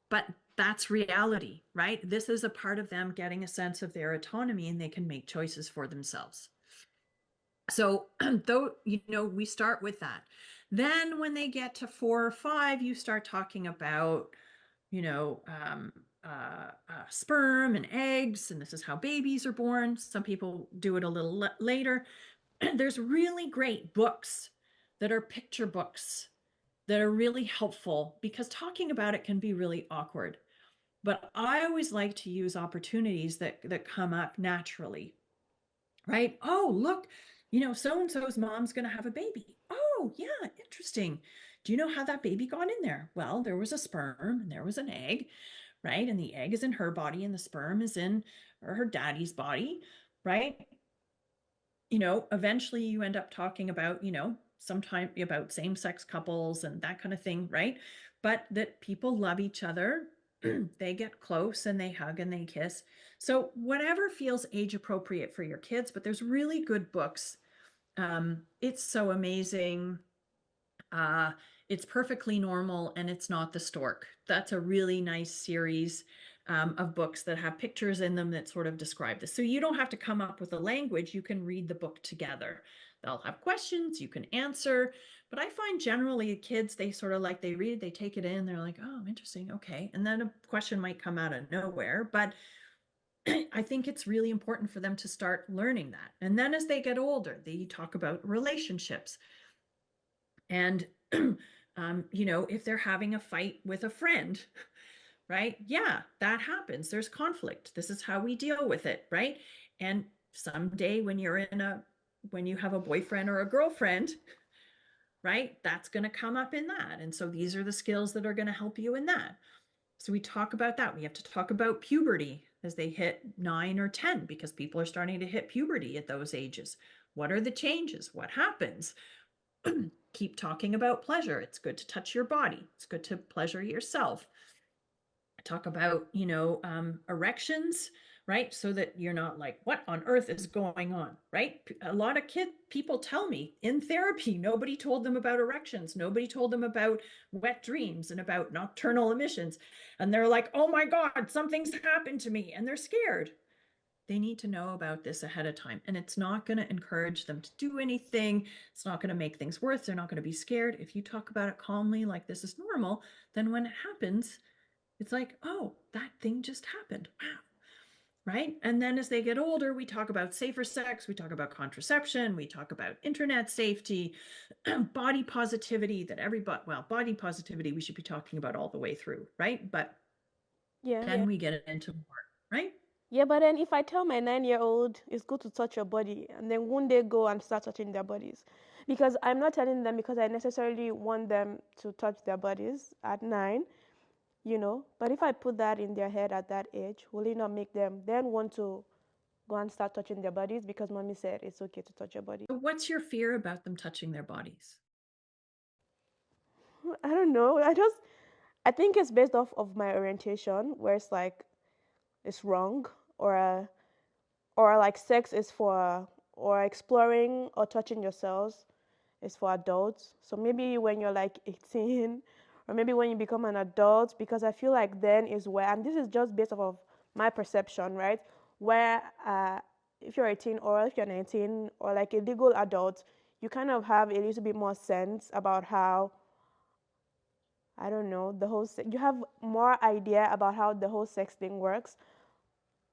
but that's reality, right? This is a part of them getting a sense of their autonomy, and they can make choices for themselves. So though, we start with that. Then when they get to 4 or 5, you start talking about, sperm and eggs, and this is how babies are born. Some people do it a little later. There's really great books that are picture books that are really helpful because talking about it can be really awkward. But I always like to use opportunities that come up naturally, right? Oh, look, so and so's mom's going to have a baby. Oh, yeah, interesting. Do you know how that baby got in there? Well, there was a sperm and there was an egg, right? And the egg is in her body and the sperm is in her daddy's body, right? Eventually you end up talking about, sometime about same-sex couples and that kind of thing, right? But that people love each other. They get close and they hug and they kiss. So whatever feels age appropriate for your kids, but there's really good books. It's so amazing. It's Perfectly Normal and It's Not the Stork. That's a really nice series of books that have pictures in them that sort of describe this. So you don't have to come up with a language, you can read the book together. They'll have questions, you can answer. But I find generally kids, they sort of like, they read, they take it in, they're like, oh, interesting, okay. And then a question might come out of nowhere. But I think it's really important for them to start learning that. And then as they get older, they talk about relationships. And, if they're having a fight with a friend, right? Yeah, that happens. There's conflict. This is how we deal with it, right? And someday when you have a boyfriend or a girlfriend, right? That's going to come up in that. And so these are the skills that are going to help you in that. So we talk about that. We have to talk about puberty as they hit 9 or 10 because people are starting to hit puberty at those ages. What are the changes? What happens? Keep talking about pleasure. It's good to touch your body. It's good to pleasure yourself. Talk about, erections, right? So that you're not like, what on earth is going on, right? A lot of people tell me in therapy, nobody told them about erections. Nobody told them about wet dreams and about nocturnal emissions. And they're like, oh my God, something's happened to me. And they're scared. They need to know about this ahead of time. And it's not going to encourage them to do anything. It's not going to make things worse. They're not going to be scared. If you talk about it calmly, like this is normal, then when it happens, it's like, oh, that thing just happened. Wow. Right. And then as they get older, we talk about safer sex, we talk about contraception, we talk about internet safety, body positivity, that everybody, well, body positivity, we should be talking about all the way through. Right. But Yeah. then we get into more, right? Yeah, but then if I tell my 9-year-old it's good to touch your body, and then one day go and start touching their bodies, because I'm not telling them because I necessarily want them to touch their bodies at 9, But if I put that in their head at that age, will it not make them then want to go and start touching their bodies because mommy said it's okay to touch your body? So what's your fear about them touching their bodies? I don't know. I think it's based off of my orientation, where it's like it's wrong, or like sex is for, or exploring or touching yourselves is for adults. So maybe when you're like 18, or maybe when you become an adult, because I feel like then is where, and this is just based off of my perception, right? Where if you're 18 or if you're 19 or like a legal adult, you kind of have a little bit more sense about how, I don't know, you have more idea about how the whole sex thing works.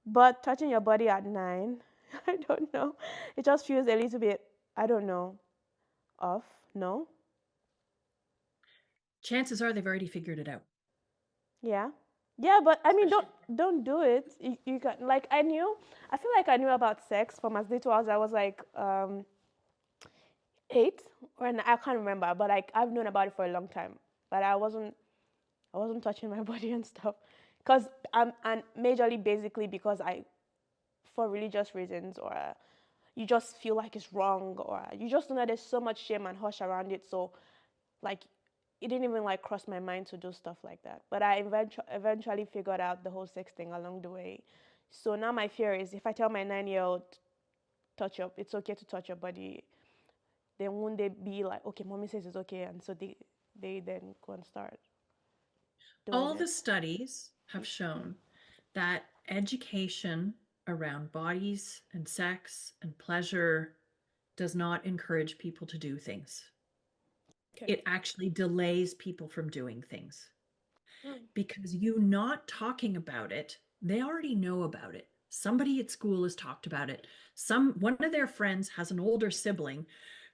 But touching your body at 9, I don't know. It just feels a little bit, I don't know, off. No? Chances are they've already figured it out. Yeah. Yeah, but I mean, Especially don't do it. You can, like, I feel like I knew about sex from as little as I was like 8, I can't remember, but like I've known about it for a long time. But I wasn't touching my body and stuff, cause and majorly basically because for religious reasons, or you just feel like it's wrong, or you just know that there's so much shame and hush around it. So like it didn't even like cross my mind to do stuff like that. But I eventually figured out the whole sex thing along the way. So now my fear is if I tell my 9-year-old it's okay to touch your body, then won't they be like, okay, mommy says it's okay, and so they then go and start doing all it. the studies have shown that education around bodies and sex and pleasure does not encourage people to do things. Okay. It actually delays people from doing things Oh. because you not talking about it, they already know about it. Somebody at school has talked about it. One of their friends has an older sibling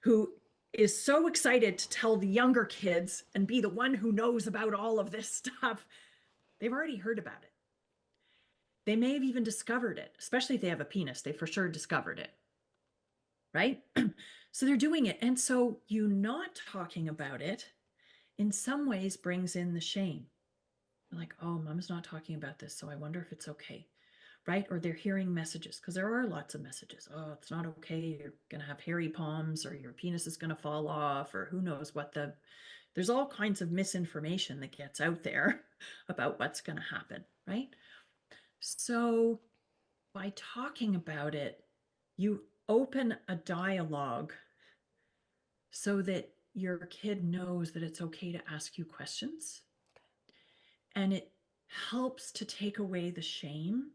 who is so excited to tell the younger kids and be the one who knows about all of this stuff. They've already heard about it. They may have even discovered it, especially if they have a penis. They for sure discovered it, right? So they're doing it. And so you not talking about it in some ways brings in the shame. Like, oh, mom's not talking about this, so I wonder if it's okay, right? Or they're hearing messages, because there are lots of messages. Oh, it's not okay. You're going to have hairy palms, or your penis is going to fall off, or who knows what there's all kinds of misinformation that gets out there about what's going to happen, right? So by talking about it, you open a dialogue so that your kid knows that it's okay to ask you questions. And it helps to take away the shame,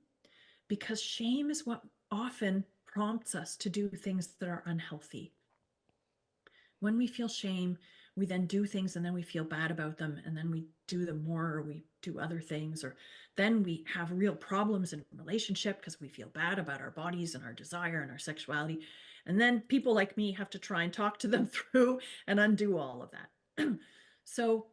because shame is what often prompts us to do things that are unhealthy. When we feel shame, we then do things and then we feel bad about them, and then we do them more, or we do other things, or then we have real problems in relationship because we feel bad about our bodies and our desire and our sexuality. And then people like me have to try and talk to them through and undo all of that. So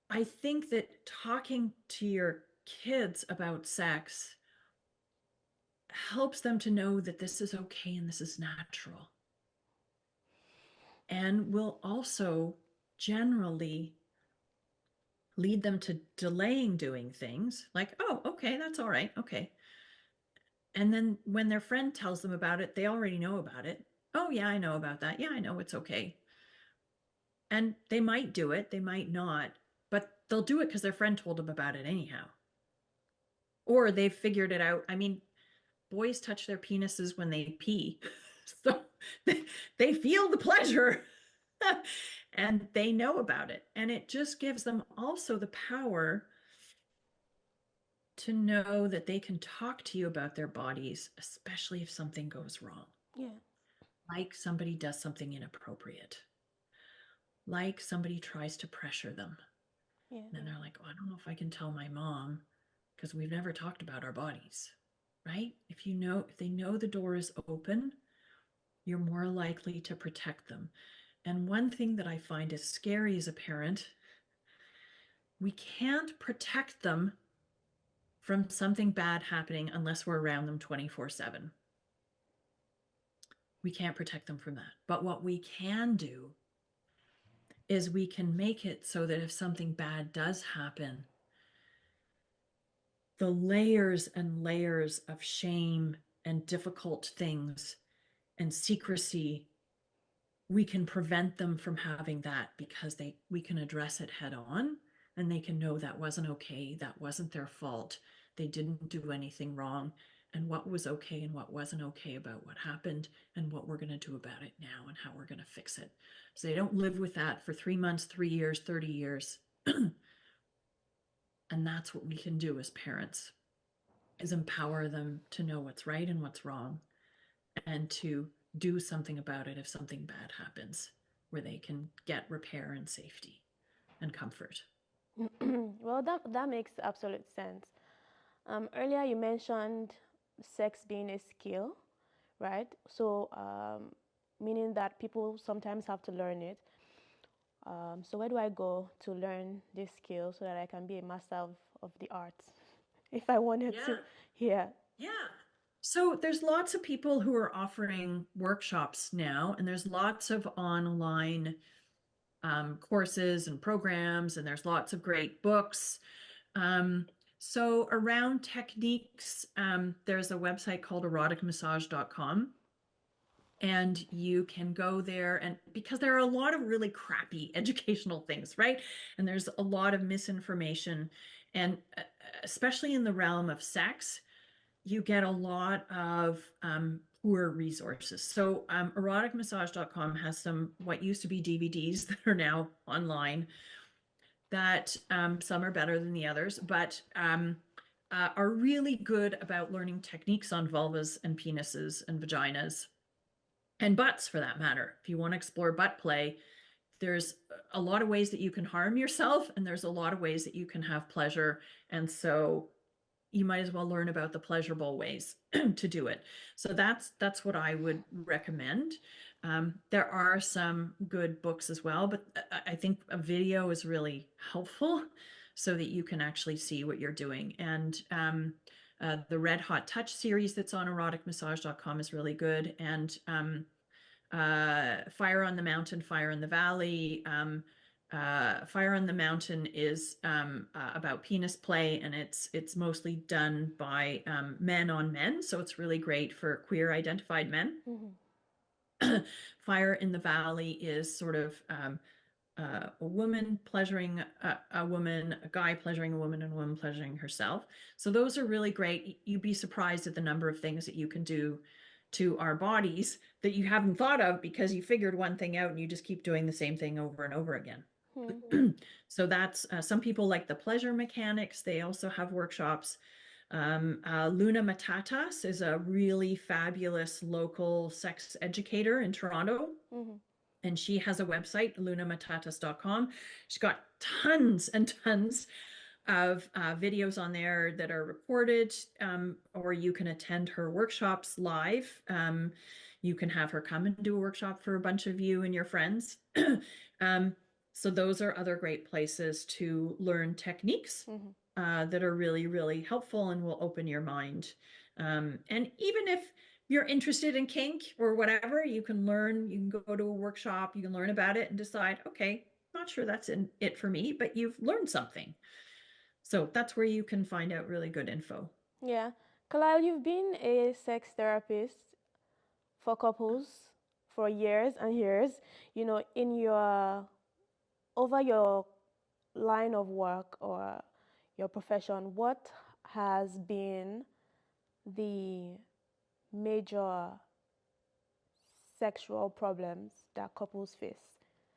I think that talking to your kids about sex helps them to know that this is okay and this is natural, and will also generally lead them to delaying doing things like, oh, okay, that's all right. Okay. And then when their friend tells them about it, they already know about it. Oh, yeah, I know about that. Yeah, I know it's okay. And they might do it, they might not, but they'll do it because their friend told them about it anyhow. or they've figured it out. I mean, boys touch their penises when they pee. So they feel the pleasure and they know about it. And it just gives them also the power to know that they can talk to you about their bodies, especially if something goes wrong. Yeah. Like somebody does something inappropriate, like somebody tries to pressure them. Yeah. And then they're like, oh, I don't know if I can tell my mom because we've never talked about our bodies, right? If they know the door is open, you're more likely to protect them. And one thing that I find is scary as a parent, we can't protect them from something bad happening unless we're around them 24/7. We can't protect them from that. But what we can do is we can make it so that if something bad does happen, the layers and layers of shame and difficult things and secrecy, we can prevent them from having that because we can address it head on, and they can know that wasn't okay, that wasn't their fault, they didn't do anything wrong, and what was okay and what wasn't okay about what happened, and what we're going to do about it now and how we're going to fix it. So they don't live with that for 3 months, 3 years, 30 years. And that's what we can do as parents, is empower them to know what's right and what's wrong, and to do something about it if something bad happens, where they can get repair and safety and comfort. Well, that makes absolute sense. Earlier you mentioned sex being a skill, right? So, meaning that people sometimes have to learn it. So where do I go to learn this skill so that I can be a master of the arts if I wanted to? Yeah. Yeah. So there's lots of people who are offering workshops now, and there's lots of online courses and programs, and there's lots of great books. So around techniques, there's a website called eroticmassage.com. And you can go there, and because there are a lot of really crappy educational things, right? And there's a lot of misinformation. And especially in the realm of sex, you get a lot of poor resources. So eroticmassage.com has some what used to be DVDs that are now online, that some are better than the others, but are really good about learning techniques on vulvas and penises and vaginas and butts, for that matter. If you want to explore butt play, there's a lot of ways that you can harm yourself, and there's a lot of ways that you can have pleasure. And so you might as well learn about the pleasurable ways to do it. So that's what I would recommend. There are some good books as well, but I think a video is really helpful so that you can actually see what you're doing. And the Red Hot Touch series that's on eroticmassage.com is really good. And Fire on the Mountain, Fire in the Valley. Fire on the Mountain is about penis play, and it's mostly done by men on men, so it's really great for queer identified men. Mm-hmm. Fire in the Valley is sort of a woman pleasuring a woman, a guy pleasuring a woman, and a woman pleasuring herself. So those are really great. You'd be surprised at the number of things that you can do to our bodies that you haven't thought of because you figured one thing out and you just keep doing the same thing over and over again. So that's some people like the pleasure mechanics. They also have workshops. Luna Matatas is a really fabulous local sex educator in Toronto. Mm-hmm. And she has a website, lunamatatas.com. She's got tons and tons of videos on there that are recorded, or you can attend her workshops live. You can have her come and do a workshop for a bunch of you and your friends. So those are other great places to learn techniques that are really, really helpful and will open your mind. And even if you're interested in kink or whatever, you can learn, you can go to a workshop, you can learn about it and decide, okay, not sure that's it for me, but you've learned something. So that's where you can find out really good info. Yeah. Carlyle, you've been a sex therapist for couples for years and years. You know, in your over your line of work or your profession, what has been the major sexual problems that couples face?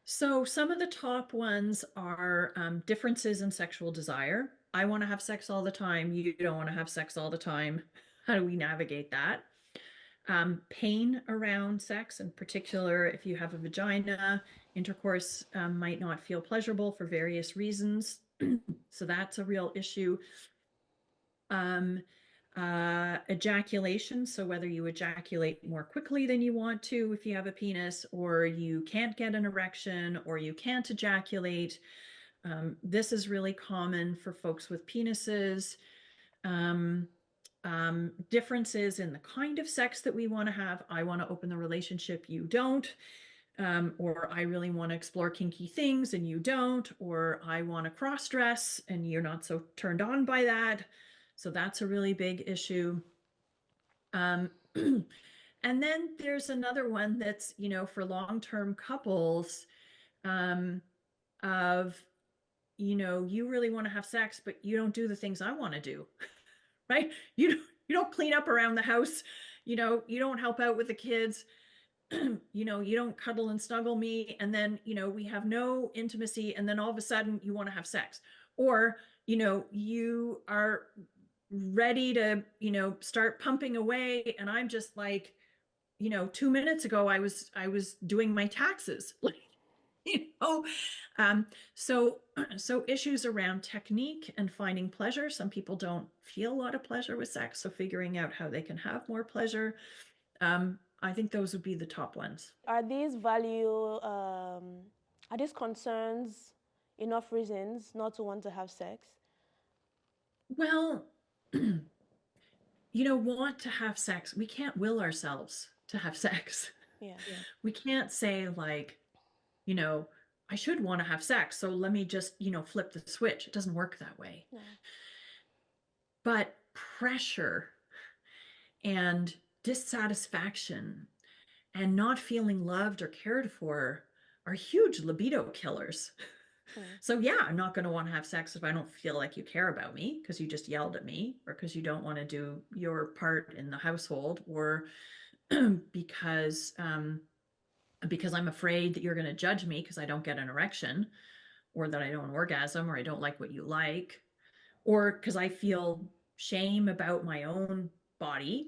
So some of the top ones are differences in sexual desire. I want to have sex all the time. You don't want to have sex all the time. How do we navigate that? Pain around sex, in particular, if you have a vagina, intercourse might not feel pleasurable for various reasons. So that's a real issue. Um, Ejaculation, so whether you ejaculate more quickly than you want to if you have a penis, or you can't get an erection, or you can't ejaculate. This is really common for folks with penises. Um, Differences in the kind of sex that we want to have. I want to open the relationship, you don't. Or I really want to explore kinky things and you don't. Or I want to cross dress and you're not so turned on by that. So that's a really big issue. Um, and then there's another one that's, for long-term couples, um, of, you really want to have sex, but you don't do the things I want to do, right? You don't clean up around the house, you don't help out with the kids, you don't cuddle and snuggle me, and then, we have no intimacy, and then all of a sudden you want to have sex. Or, you are ready to, start pumping away, and I'm just like, 2 minutes ago I was doing my taxes. Like, you know um so so issues around technique and finding pleasure. Some people don't feel a lot of pleasure with sex, so figuring out how they can have more pleasure. I think those would be the top ones. Are these concerns enough reasons not to want to have sex? Well, want to have sex, we can't will ourselves to have sex. Yeah. We can't say, like, you know I should want to have sex, so let me just flip the switch. It doesn't work that way. No. But pressure and dissatisfaction and not feeling loved or cared for are huge libido killers. Mm. So yeah, I'm not going to want to have sex if I don't feel like you care about me because you just yelled at me, or because you don't want to do your part in the household, or because I'm afraid that you're going to judge me because I don't get an erection, or that I don't orgasm, or I don't like what you like, or because I feel shame about my own body,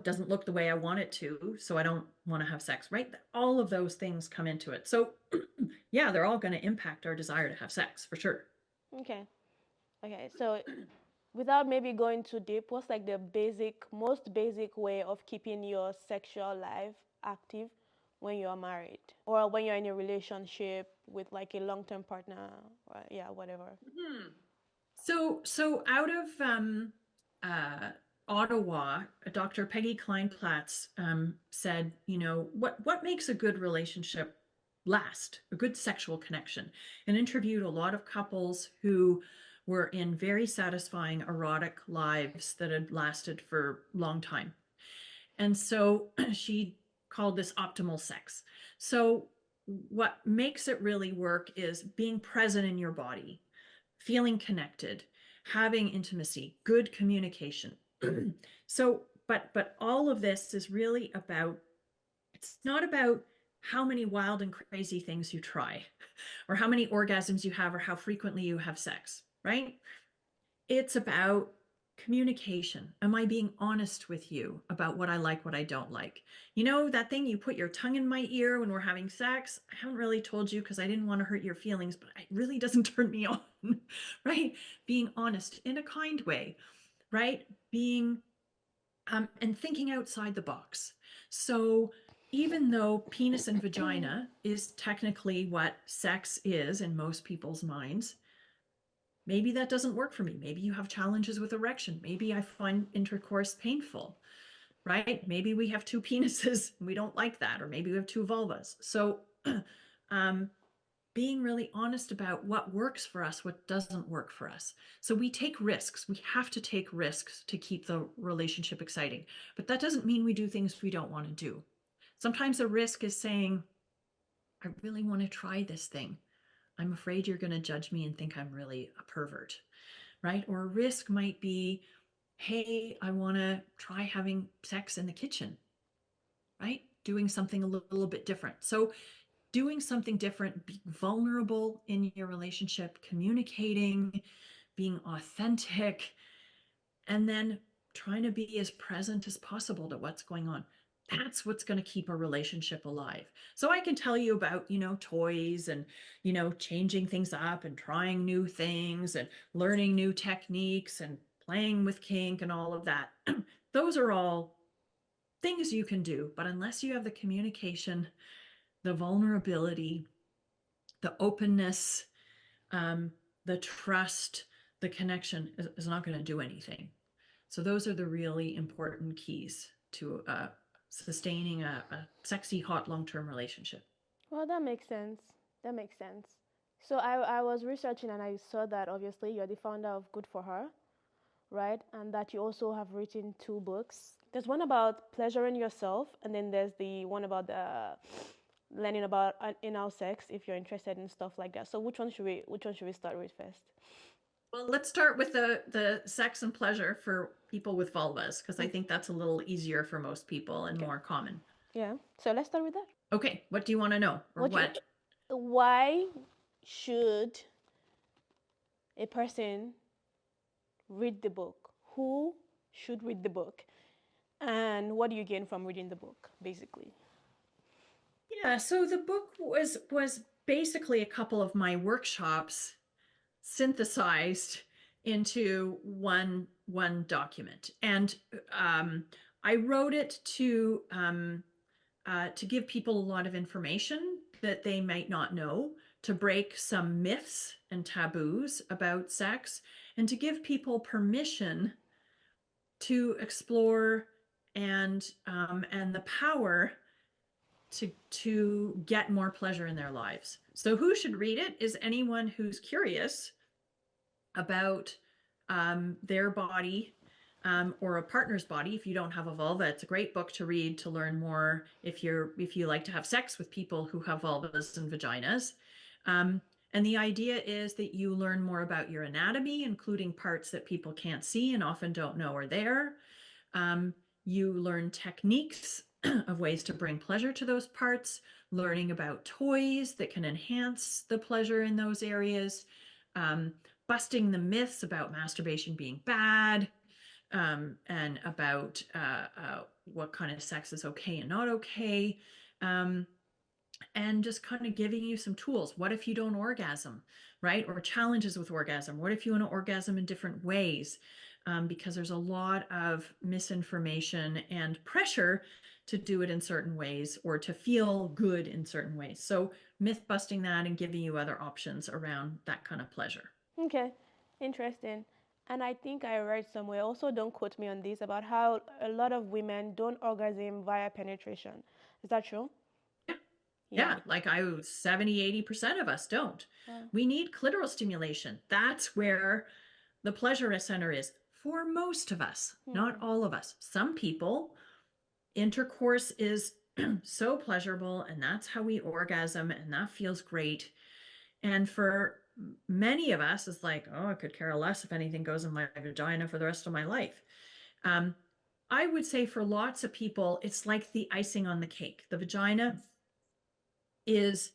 doesn't look the way I want it to, so I don't want to have sex, right? All of those things come into it. So yeah, they're all going to impact our desire to have sex for sure. Okay. Okay. So, without maybe going too deep, what's like the most basic way of keeping your sexual life active when you're married or when you're in a relationship with like a long-term partner, or yeah, whatever? Hmm. So out of uh, Ottawa, Dr. Peggy Kleinplatz said, what makes a good relationship last, a good sexual connection, and interviewed a lot of couples who were in very satisfying erotic lives that had lasted for a long time. And so she called this optimal sex. So what makes it really work is being present in your body, feeling connected, having intimacy, good communication. So, but all of this is really about, it's not about how many wild and crazy things you try, or how many orgasms you have, or how frequently you have sex, right? It's about communication. Am I being honest with you about what I like, what I don't like? That thing you put your tongue in my ear when we're having sex? I haven't really told you because I didn't want to hurt your feelings, but it really doesn't turn me on, right? Being honest in a kind way, right? Being and thinking outside the box. So even though penis and vagina is technically what sex is in most people's minds, maybe that doesn't work for me. Maybe you have challenges with erection. Maybe I find intercourse painful, right? Maybe we have two penises and we don't like that, or maybe we have two vulvas. So, um, being really honest about what works for us, what doesn't work for us. So we take risks. We have to take risks to keep the relationship exciting. But that doesn't mean we do things we don't want to do. Sometimes a risk is saying, I really want to try this thing. I'm afraid you're going to judge me and think I'm really a pervert, right? Or a risk might be, hey, I want to try having sex in the kitchen, right? Doing something a little bit different. So doing something different, be vulnerable in your relationship, communicating, being authentic, and then trying to be as present as possible to what's going on. That's what's going to keep a relationship alive. So I can tell you about, toys and, changing things up and trying new things and learning new techniques and playing with kink and all of that. Those are all things you can do, but unless you have the communication, the vulnerability, the openness, um, the trust, the connection is not going to do anything. So those are the really important keys to sustaining a sexy, hot, long-term relationship. Well, that makes sense. That makes sense. So I was researching and I saw that obviously you're the founder of Good for Her, right? And that you also have written two books. There's one about pleasuring yourself, and then there's the one about learning about anal sex if you're interested in stuff like that. So which one should we start with first? Well, let's start with the sex and pleasure for people with vulvas, because I think that's a little easier for most people and Okay. more common. Yeah. So let's start with that. Okay, what do you want to know, or What you what? why should a person read the book? Who should read the book? And what do you gain from reading the book, basically? Yeah, so the book was basically a couple of my workshops synthesized into one document, and I wrote it to give people a lot of information that they might not know, to break some myths and taboos about sex, and to give people permission to explore and the power to get more pleasure in their lives. So who should read it is anyone who's curious about their body, or a partner's body. If you don't have a vulva, it's a great book to read to learn more if you like to have sex with people who have vulvas and vaginas. And the idea is that you learn more about your anatomy, including parts that people can't see and often don't know are there. Um, you learn techniques of ways to bring pleasure to those parts, learning about toys that can enhance the pleasure in those areas, um, busting the myths about masturbation being bad, and about what kind of sex is okay and not okay. Um, and just kind of giving you some tools. What if you don't orgasm, right? Or challenges with orgasm. What if you want to orgasm in different ways? Because there's a lot of misinformation and pressure to do it in certain ways or to feel good in certain ways. So myth busting that and giving you other options around that kind of pleasure. Okay, interesting. And I think I read somewhere, also don't quote me on this, about how a lot of women don't orgasm via penetration. Is that true? Yeah. Yeah. Yeah, like 70-80% of us don't. Wow. We need clitoral stimulation. That's where the pleasure center is for most of us, not Hmm. all of us. Some people, intercourse is so pleasurable, and that's how we orgasm, and that feels great. And for many of us, it's like, oh, I could care less if anything goes in my vagina for the rest of my life. Um, I would say for lots of people, it's like the icing on the cake. The vagina is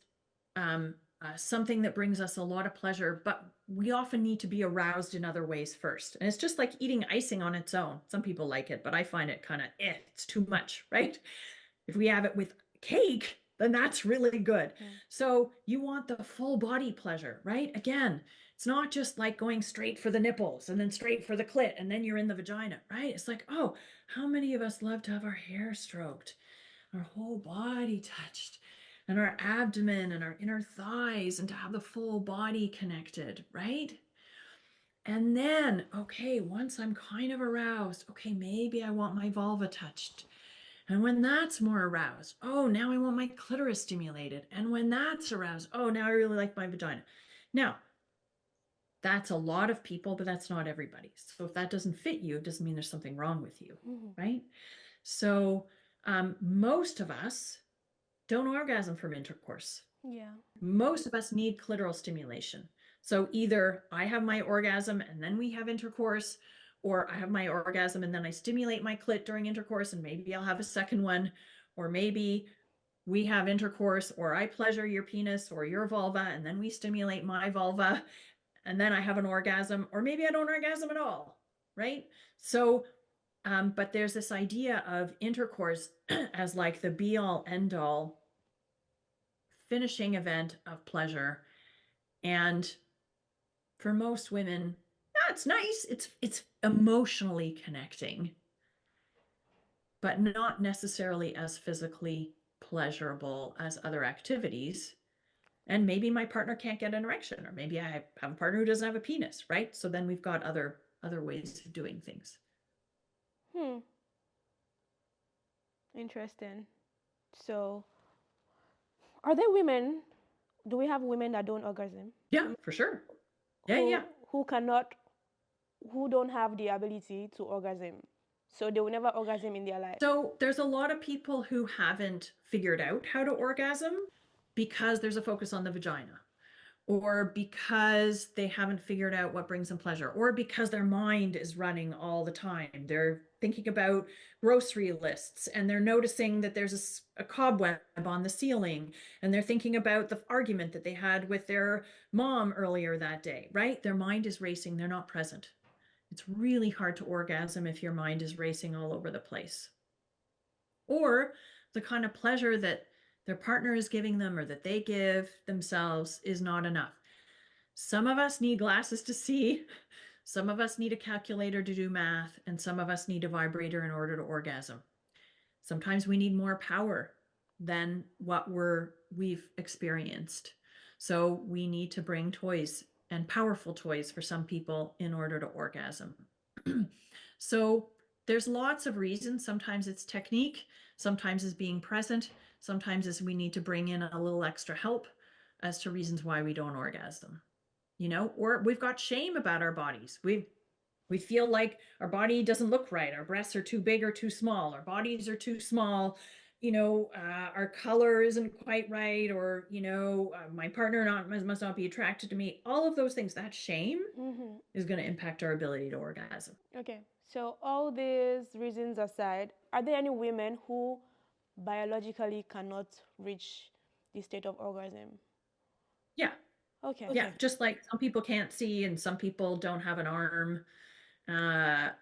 something that brings us a lot of pleasure, but we often need to be aroused in other ways first. And it's just like eating icing on its own. Some people like it, but I find it kind of, it's too much, right? If we have it with cake, then that's really good. Hmm. So you want the full body pleasure, right? Again, it's not just like going straight for the nipples and then straight for the clit and then you're in the vagina, right? It's like, oh, how many of us love to have our hair stroked, our whole body touched, and our abdomen and our inner thighs, and to have the full body connected, right? And then, okay, once I'm kind of aroused, okay, maybe I want my vulva touched. And when that's more aroused, oh, now I want my clitoris stimulated. And when that's aroused, oh, now I really like my vagina. Now, that's a lot of people, but that's not everybody. So if that doesn't fit you, it doesn't mean there's something wrong with you, Hmm. right? So most of us don't orgasm from intercourse. Yeah. Most of us need clitoral stimulation. So either I have my orgasm and then we have intercourse, or I have my orgasm and then I stimulate my clit during intercourse and maybe I'll have a second one, or maybe we have intercourse or I pleasure your penis or your vulva and then we stimulate my vulva and then I have an orgasm, or maybe I don't orgasm at all, right? So, but there's this idea of intercourse as like the be all end all finishing event of pleasure. And for most women, that's nice. It's emotionally connecting, but not necessarily as physically pleasurable as other activities. And maybe my partner can't get an erection, or maybe I have a partner who doesn't have a penis, right? So then we've got other ways of doing things. Interesting. So, are there women? Do we have women that don't orgasm? Yeah, for sure. Yeah, yeah. Who cannot, who don't have the ability to orgasm, so they will never orgasm in their life. So there's a lot of people who haven't figured out how to orgasm because there's a focus on the vagina, or because they haven't figured out what brings them pleasure, or because their mind is running all the time. They're thinking about grocery lists and they're noticing that there's a cobweb on the ceiling, and they're thinking about the argument that they had with their mom earlier that day, right? Their mind is racing, they're not present. It's really hard to orgasm if your mind is racing all over the place. Or the kind of pleasure that their partner is giving them or that they give themselves is not enough. Some of us need glasses to see, some of us need a calculator to do math, and some of us need a vibrator in order to orgasm. Sometimes we need more power than what we've experienced. So we need to bring toys, and powerful toys for some people, in order to orgasm. So there's lots of reasons. Sometimes it's technique, sometimes it's being present, sometimes it's we need to bring in a little extra help as to reasons why we don't orgasm. Or we've got shame about our bodies. We feel like our body doesn't look right. Our breasts are too big or too small. Our bodies are too small. Our color isn't quite right, or my partner must not be attracted to me. All of those things, that shame is going to impact our ability to orgasm. Okay, so all these reasons aside, are there any women who biologically cannot reach the state of orgasm? Yeah. Okay. Yeah, just like some people can't see and some people don't have an arm.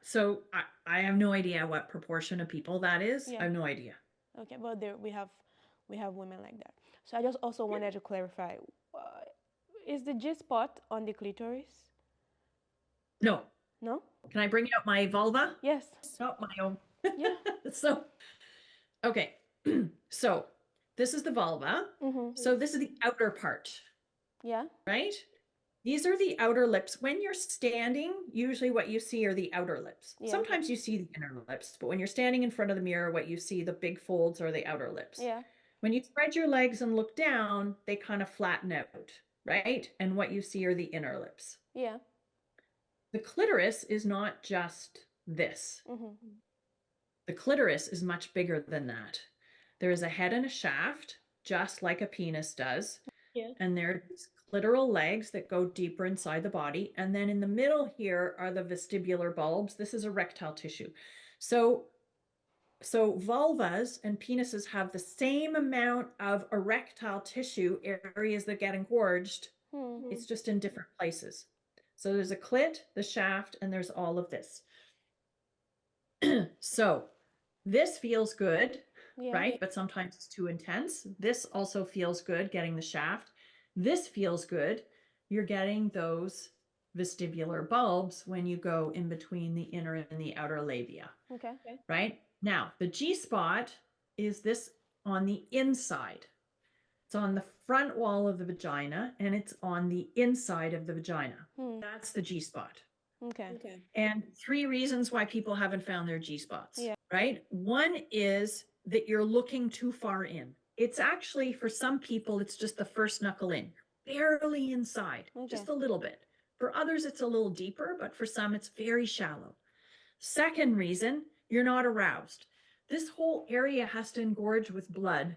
So I have no idea what proportion of people that is. Yeah. I have no idea. Okay, but there we have women like that. So I just also wanted to clarify: is the G spot on the clitoris? No. No. Can I bring out my vulva? Yes. Not my own. Yeah. So, okay. So this is the vulva. So this is the outer part. Yeah. Right? These are the outer lips. When you're standing, usually what you see are the outer lips. Yeah. Sometimes you see the inner lips, but when you're standing in front of the mirror, what you see, the big folds, are the outer lips. Yeah. When you spread your legs and look down, they kind of flatten out, right? And what you see are the inner lips. Yeah. The clitoris is not just this. The clitoris is much bigger than that. There is a head and a shaft, just like a penis does. Yeah. And there are these clitoral legs that go deeper inside the body. And then in the middle here are the vestibular bulbs. This is erectile tissue. So vulvas and penises have the same amount of erectile tissue areas that get engorged. It's just in different places. So there's a clit, the shaft, and there's all of this. So this feels good, right? But sometimes it's too intense. This also feels good, getting the shaft. This feels good. You're getting those vestibular bulbs when you go in between the inner and the outer labia. Okay. Right? Now, the G spot is this on the inside. It's on the front wall of the vagina, and it's on the inside of the vagina. That's the G spot. Okay. And 3 reasons why people haven't found their G spots. Yeah. Right? One is that you're looking too far in. It's actually, for some people, it's just the first knuckle in, barely inside, just a little bit. For others, it's a little deeper, but for some, it's very shallow. Second reason, you're not aroused. This whole area has to engorge with blood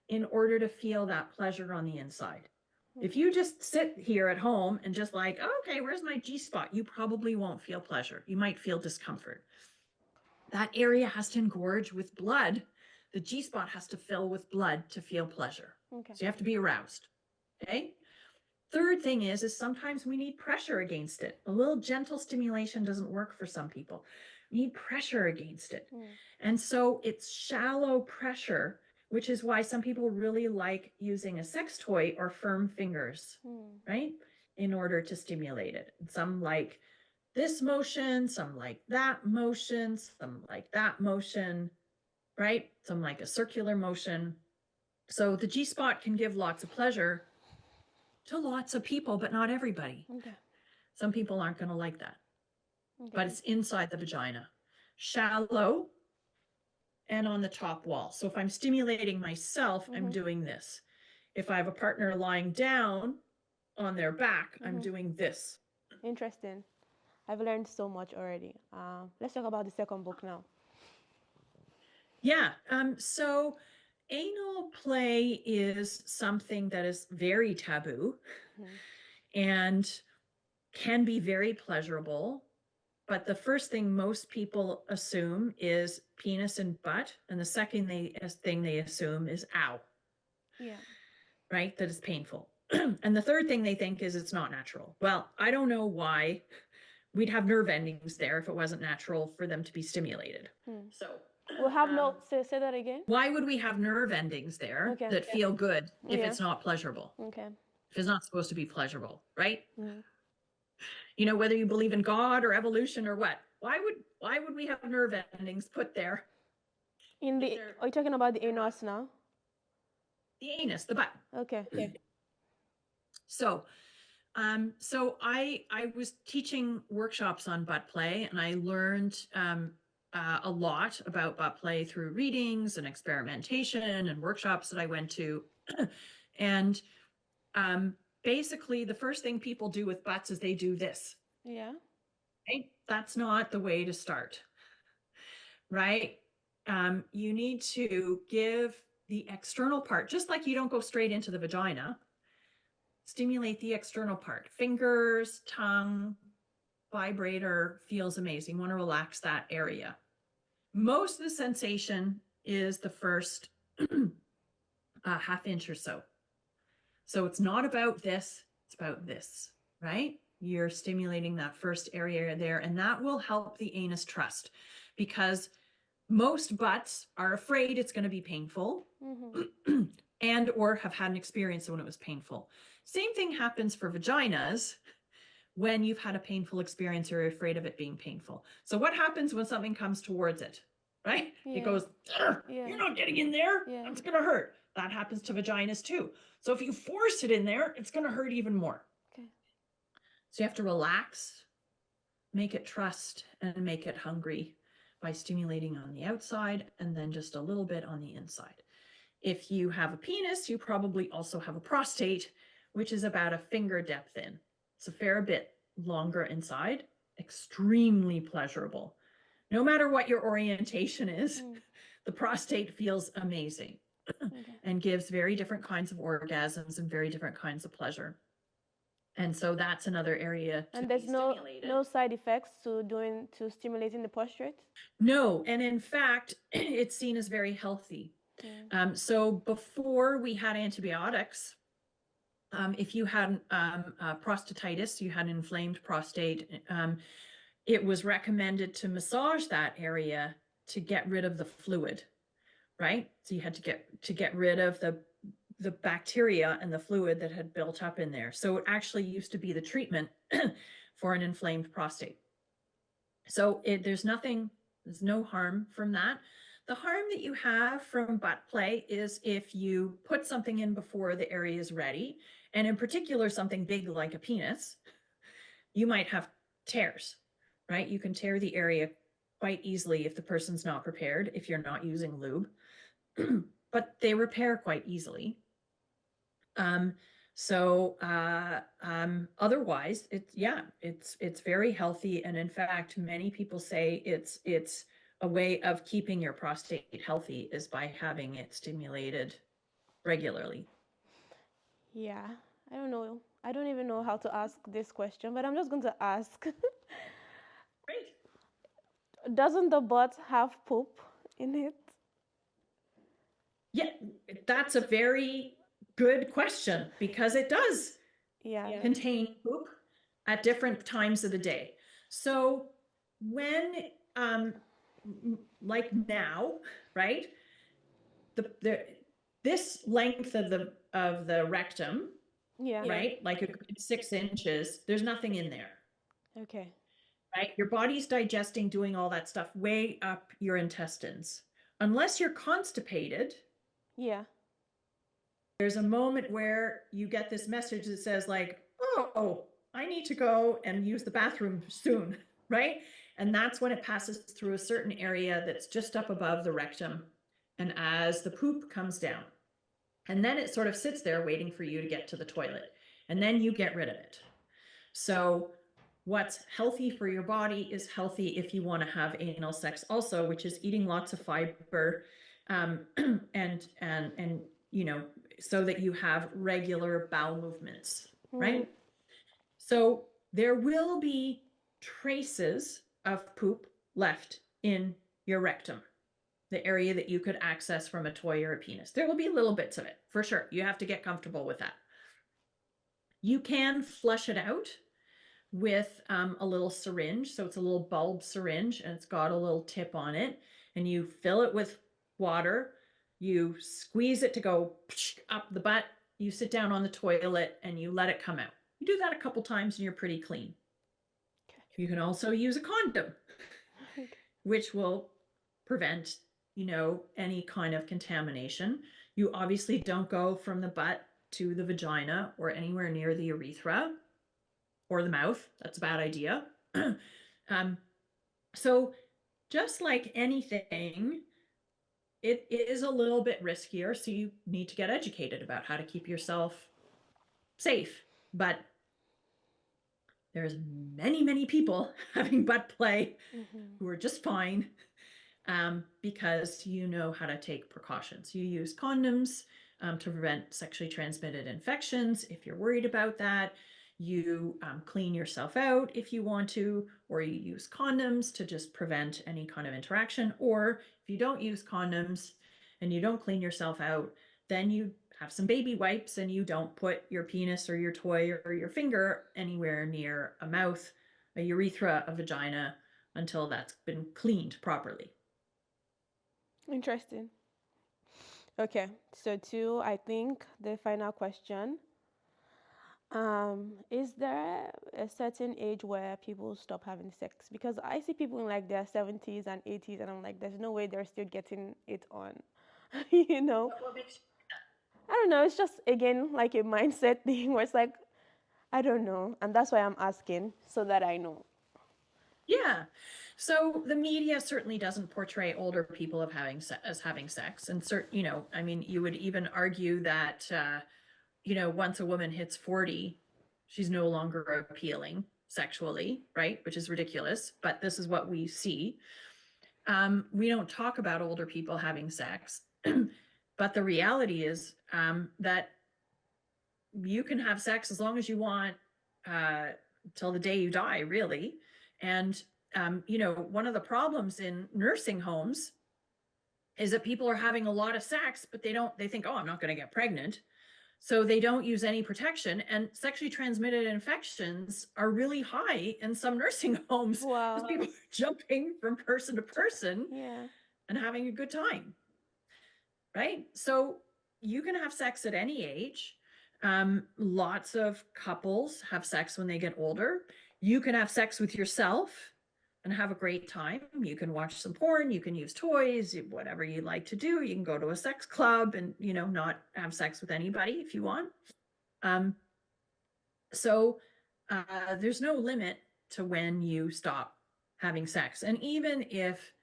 in order to feel that pleasure on the inside. If you just sit here at home and just like, oh, okay, where's my G spot? You probably won't feel pleasure. You might feel discomfort. That area has to engorge with blood. The G spot has to fill with blood to feel pleasure. Okay. So you have to be aroused. Okay. Third thing is sometimes we need pressure against it. A little gentle stimulation doesn't work for some people. We need pressure against it. And so it's shallow pressure, which is why some people really like using a sex toy or firm fingers, right? In order to stimulate it. And some like this motion, some like that motion, some like that motion, right? Some like a circular motion. So the G spot can give lots of pleasure to lots of people, but not everybody. Okay. Some people aren't going to like that. Okay. But it's inside the vagina, shallow, and on the top wall. So if I'm stimulating myself, I'm doing this. If I have a partner lying down on their back, I'm doing this. Interesting. I've learned so much already. Let's talk about the second book now. Yeah. So anal play is something that is very taboo and can be very pleasurable. But the first thing most people assume is penis and butt. And the second thing they assume is ow. Yeah. Right? That is painful. And the third thing they think is it's not natural. Well, I don't know why we'd have nerve endings there if it wasn't natural for them to be stimulated. So we'll have say that again. Why would we have nerve endings there that feel good if it's not pleasurable? Okay. If it's not supposed to be pleasurable, right? You know, whether you believe in God or evolution or what, why would we have nerve endings put there? Are you talking about the anus now? The anus, the butt. Okay. So I was teaching workshops on butt play, and I learned a lot about butt play through readings and experimentation and workshops that I went to. And basically, the first thing people do with butts is they do this. Yeah. Right? That's not the way to start. Right? You need to give the external part, just like you don't go straight into the vagina. Stimulate the external part. Fingers, tongue, vibrator feels amazing. You want to relax that area. Most of the sensation is the first half inch or so. So it's not about this, it's about this, right? You're stimulating that first area there, and that will help the anus trust, because most butts are afraid it's going to be painful and or have had an experience when it was painful. Same thing happens for vaginas when you've had a painful experience or you're afraid of it being painful. So what happens when something comes towards it, right? It goes, you're not getting in there. It's going to hurt. That happens to vaginas too. So if you force it in there, it's going to hurt even more. Okay. So you have to relax, make it trust, and make it hungry by stimulating on the outside and then just a little bit on the inside. If you have a penis, you probably also have a prostate, which is about a finger depth in. It's a fair bit longer inside, extremely pleasurable. No matter what your orientation is, the prostate feels amazing and gives very different kinds of orgasms and very different kinds of pleasure. And so that's another area to and there's be stimulated. no side effects to stimulating the prostate? No, and in fact, it's seen as very healthy. So before we had antibiotics, if you had prostatitis, you had an inflamed prostate, it was recommended to massage that area to get rid of the fluid, right? So you had to get rid of the bacteria and the fluid that had built up in there. So it actually used to be the treatment for an inflamed prostate. So there's no harm from that. The harm that you have from butt play is if you put something in before the area is ready, and in particular, something big like a penis, you might have tears, right? You can tear the area quite easily if the person's not prepared, if you're not using lube, but they repair quite easily. Otherwise, it's very healthy. And in fact, many people say it's a way of keeping your prostate healthy is by having it stimulated regularly. Yeah. I don't know. I don't even know how to ask this question, but I'm just going to ask. Great. Doesn't the butt have poop in it? Yeah, that's a very good question because it does Yeah. contain poop at different times of the day. So when like now, right? The this length of the rectum, Yeah. right? Like 6 inches, there's nothing in there, Okay. right? Your body's digesting, doing all that stuff way up your intestines. Unless you're constipated, Yeah. there's a moment where you get this message that says like, oh, I need to go and use the bathroom soon, right? And that's when it passes through a certain area that's just up above the rectum. And as the poop comes down, and then it sort of sits there waiting for you to get to the toilet, and then you get rid of it. So what's healthy for your body is healthy if you want to have anal sex also, which is eating lots of fiber, and you know, so that you have regular bowel movements, right? So there will be traces of poop left in your rectum, the area that you could access from a toy or a penis. There will be little bits of it, for sure. You have to get comfortable with that. You can flush it out with a little syringe. So it's a little bulb syringe and it's got a little tip on it. And you fill it with water. You squeeze it to go up the butt. You sit down on the toilet and you let it come out. You do that a couple times and you're pretty clean. You can also use a condom, which will prevent, any kind of contamination. You obviously don't go from the butt to the vagina or anywhere near the urethra or the mouth. That's a bad idea. So just like anything, it is a little bit riskier. So you need to get educated about how to keep yourself safe. But there's many, many people having butt play who are just fine, because you know how to take precautions. You use condoms to prevent sexually transmitted infections if you're worried about that. You clean yourself out if you want to, or you use condoms to just prevent any kind of interaction. Or if you don't use condoms and you don't clean yourself out, then you have some baby wipes and you don't put your penis or your toy or your finger anywhere near a mouth, a urethra, a vagina until that's been cleaned properly. Interesting. Okay, so two, I think the final question. Is there a certain age where people stop having sex? Because I see people in like their 70s and 80s, and I'm like, there's no way they're still getting it on. you know? What makes I don't know. It's just, again, like a mindset thing where it's like, I don't know. And that's why I'm asking so that I know. Yeah. So the media certainly doesn't portray older people as having sex, and I mean, you would even argue that once a woman hits 40, she's no longer appealing sexually, right? Which is ridiculous, but this is what we see. We don't talk about older people having sex, but the reality is that you can have sex as long as you want, till the day you die, really. And one of the problems in nursing homes is that people are having a lot of sex, but they think, oh, I'm not going to get pregnant. So they don't use any protection, and sexually transmitted infections are really high in some nursing homes because people are jumping from person to person and having a good time, right? So you can have sex at any age. Lots of couples have sex when they get older. You can have sex with yourself and have a great time. You can watch some porn, you can use toys, whatever you like to do. You can go to a sex club and, not have sex with anybody if you want. So there's no limit to when you stop having sex. And even if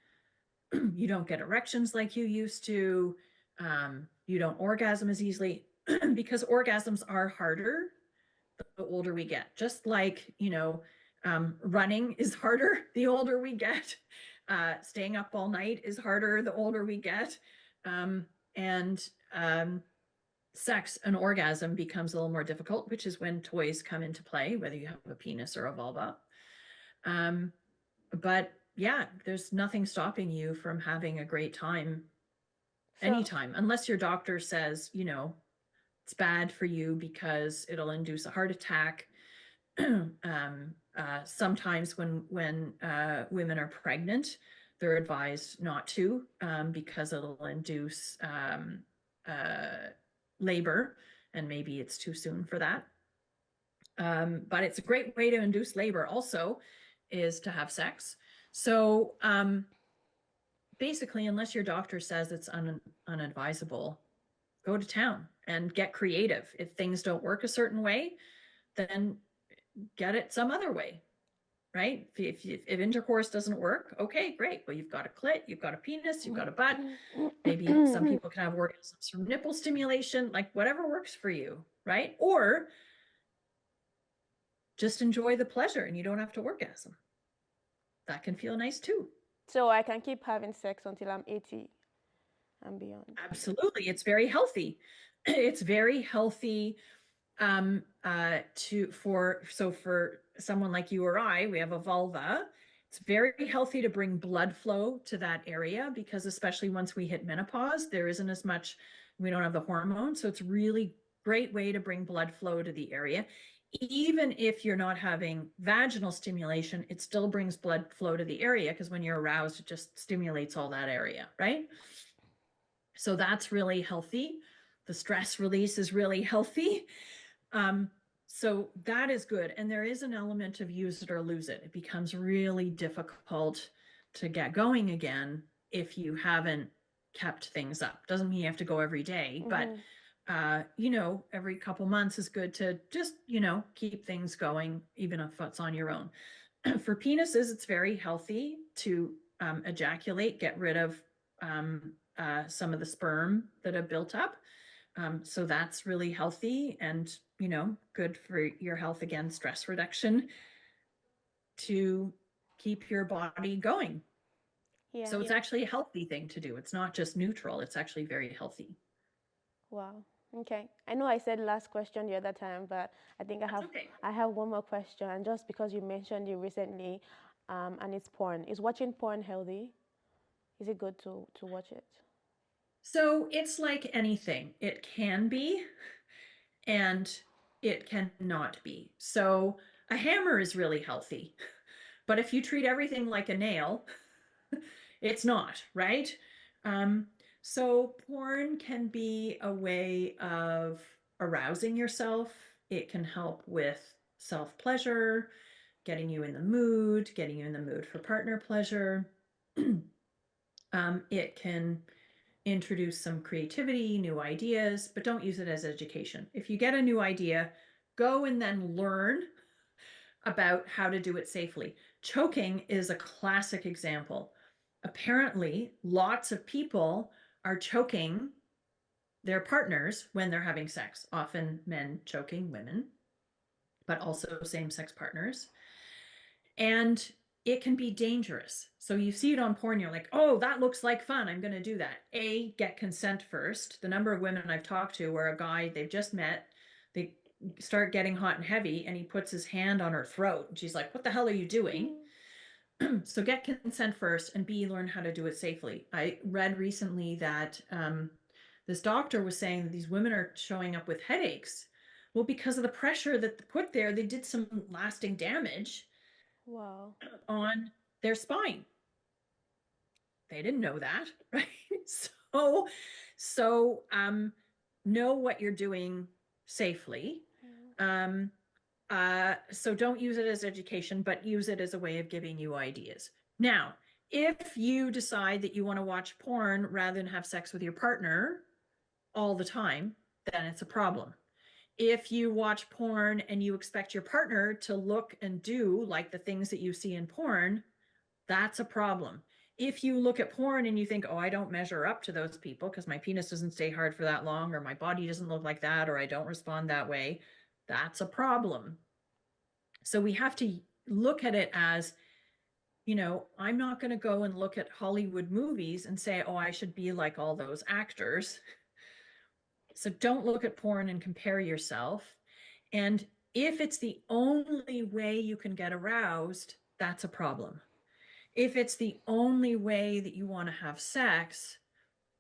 you don't get erections like you used to, you don't orgasm as easily, because orgasms are harder the older we get. Just like, running is harder the older we get. Staying up all night is harder the older we get. And sex and orgasm becomes a little more difficult, which is when toys come into play, whether you have a penis or a vulva. But yeah, there's nothing stopping you from having a great time So, anytime, unless your doctor says, it's bad for you because it'll induce a heart attack. Sometimes when women are pregnant, they're advised not to, because it'll induce labor, and maybe it's too soon for that. But it's a great way to induce labor also, is to have sex. So basically, unless your doctor says it's unadvisable, go to town and get creative. If things don't work a certain way, then get it some other way, right? If intercourse doesn't work, okay, great. Well, you've got a clit, you've got a penis, you've got a butt. Maybe some people can have orgasms from nipple stimulation, like whatever works for you, right? Or just enjoy the pleasure and you don't have to orgasm. That can feel nice too. so I can keep having sex until I'm 80 and beyond. Absolutely. It's very healthy. It's very healthy for someone like you or I, we have a vulva. It's very healthy to bring blood flow to that area, because especially once we hit menopause, there isn't as much, we don't have the hormones. So it's really great way to bring blood flow to the area. Even if you're not having vaginal stimulation, it still brings blood flow to the area, because when you're aroused, it just stimulates all that area, right? So that's really healthy. The stress release is really healthy. So that is good. And there is an element of use it or lose it. It becomes really difficult to get going again if you haven't kept things up. Doesn't mean you have to go every day, but every couple months is good to just, keep things going, even if it's on your own. For penises, it's very healthy to ejaculate, get rid of some of the sperm that have built up. So that's really healthy and, good for your health. Again, stress reduction to keep your body going. Yeah. So it's actually a healthy thing to do. It's not just neutral. It's actually very healthy. Wow. Okay. I know I said last question the other time, but I think That's okay. I have one more question. And just because you mentioned it recently, and it's porn. Is watching porn healthy? Is it good to watch it? So it's like anything. It can be, and it cannot be. So a hammer is really healthy, but if you treat everything like a nail, it's not, right? Um, so porn can be a way of arousing yourself. It can help with self-pleasure, getting you in the mood for partner pleasure. It can introduce some creativity, new ideas, but don't use it as education. If you get a new idea, go and then learn about how to do it safely. Choking is a classic example. Apparently, lots of people are choking their partners when they're having sex, often men choking women, but also same-sex partners. And it can be dangerous. So you see it on porn, you're like, oh, that looks like fun, I'm going to do that. Get consent first. The number of women I've talked to where a guy they've just met, they start getting hot and heavy, and he puts his hand on her throat, and she's like, what the hell are you doing? So get consent first, and B, learn how to do it safely. I read recently that this doctor was saying that these women are showing up with headaches. Well, because of the pressure that they put there, they did some lasting damage Wow. on their spine. They didn't know that, right? So know what you're doing safely. So don't use it as education, but use it as a way of giving you ideas. Now, if you decide that you want to watch porn rather than have sex with your partner all the time, then it's a problem. If you watch porn and you expect your partner to look and do like the things that you see in porn, that's a problem. If you look at porn and you think, oh, I don't measure up to those people because my penis doesn't stay hard for that long, or my body doesn't look like that, or I don't respond that way, that's a problem. So we have to look at it as, I'm not going to go and look at Hollywood movies and say, oh, I should be like all those actors. So don't look at porn and compare yourself. And if it's the only way you can get aroused, that's a problem. If it's the only way that you want to have sex,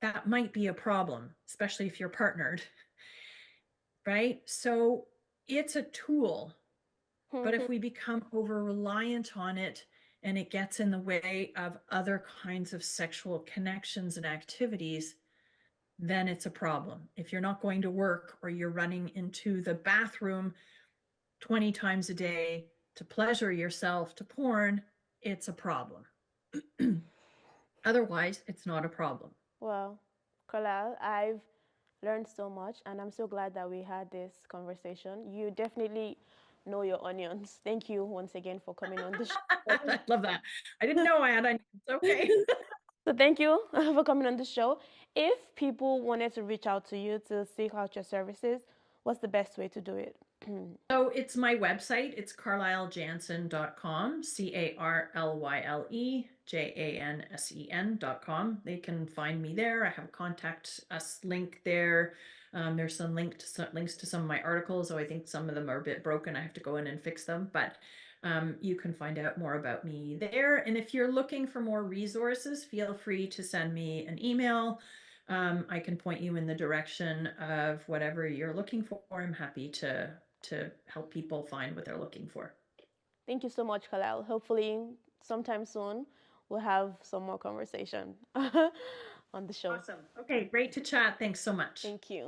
that might be a problem, especially if you're partnered, right? So it's a tool, but if we become over reliant on it and it gets in the way of other kinds of sexual connections and activities, then it's a problem. If you're not going to work or you're running into the bathroom 20 times a day to pleasure yourself to porn, it's a problem. Otherwise, it's not a problem. Well, Carlyle, I've learned so much, and I'm so glad that we had this conversation. You definitely know your onions. Thank you once again for coming on the show. I love that. I didn't know I had onions. Okay. So thank you for coming on the show. If people wanted to reach out to you to seek out your services, what's the best way to do it? So it's my website. It's carlylejansen.com, CarlyleJansen.com. They can find me there. I have a contact us link there. There's some links to some of my articles. So I think some of them are a bit broken. I have to go in and fix them, but you can find out more about me there. And if you're looking for more resources, feel free to send me an email. I can point you in the direction of whatever you're looking for. I'm happy to help people find what they're looking for. Thank you so much, Carlyle. Hopefully, sometime soon, we'll have some more conversation on the show. Awesome. Okay, great to chat. Thanks so much. Thank you.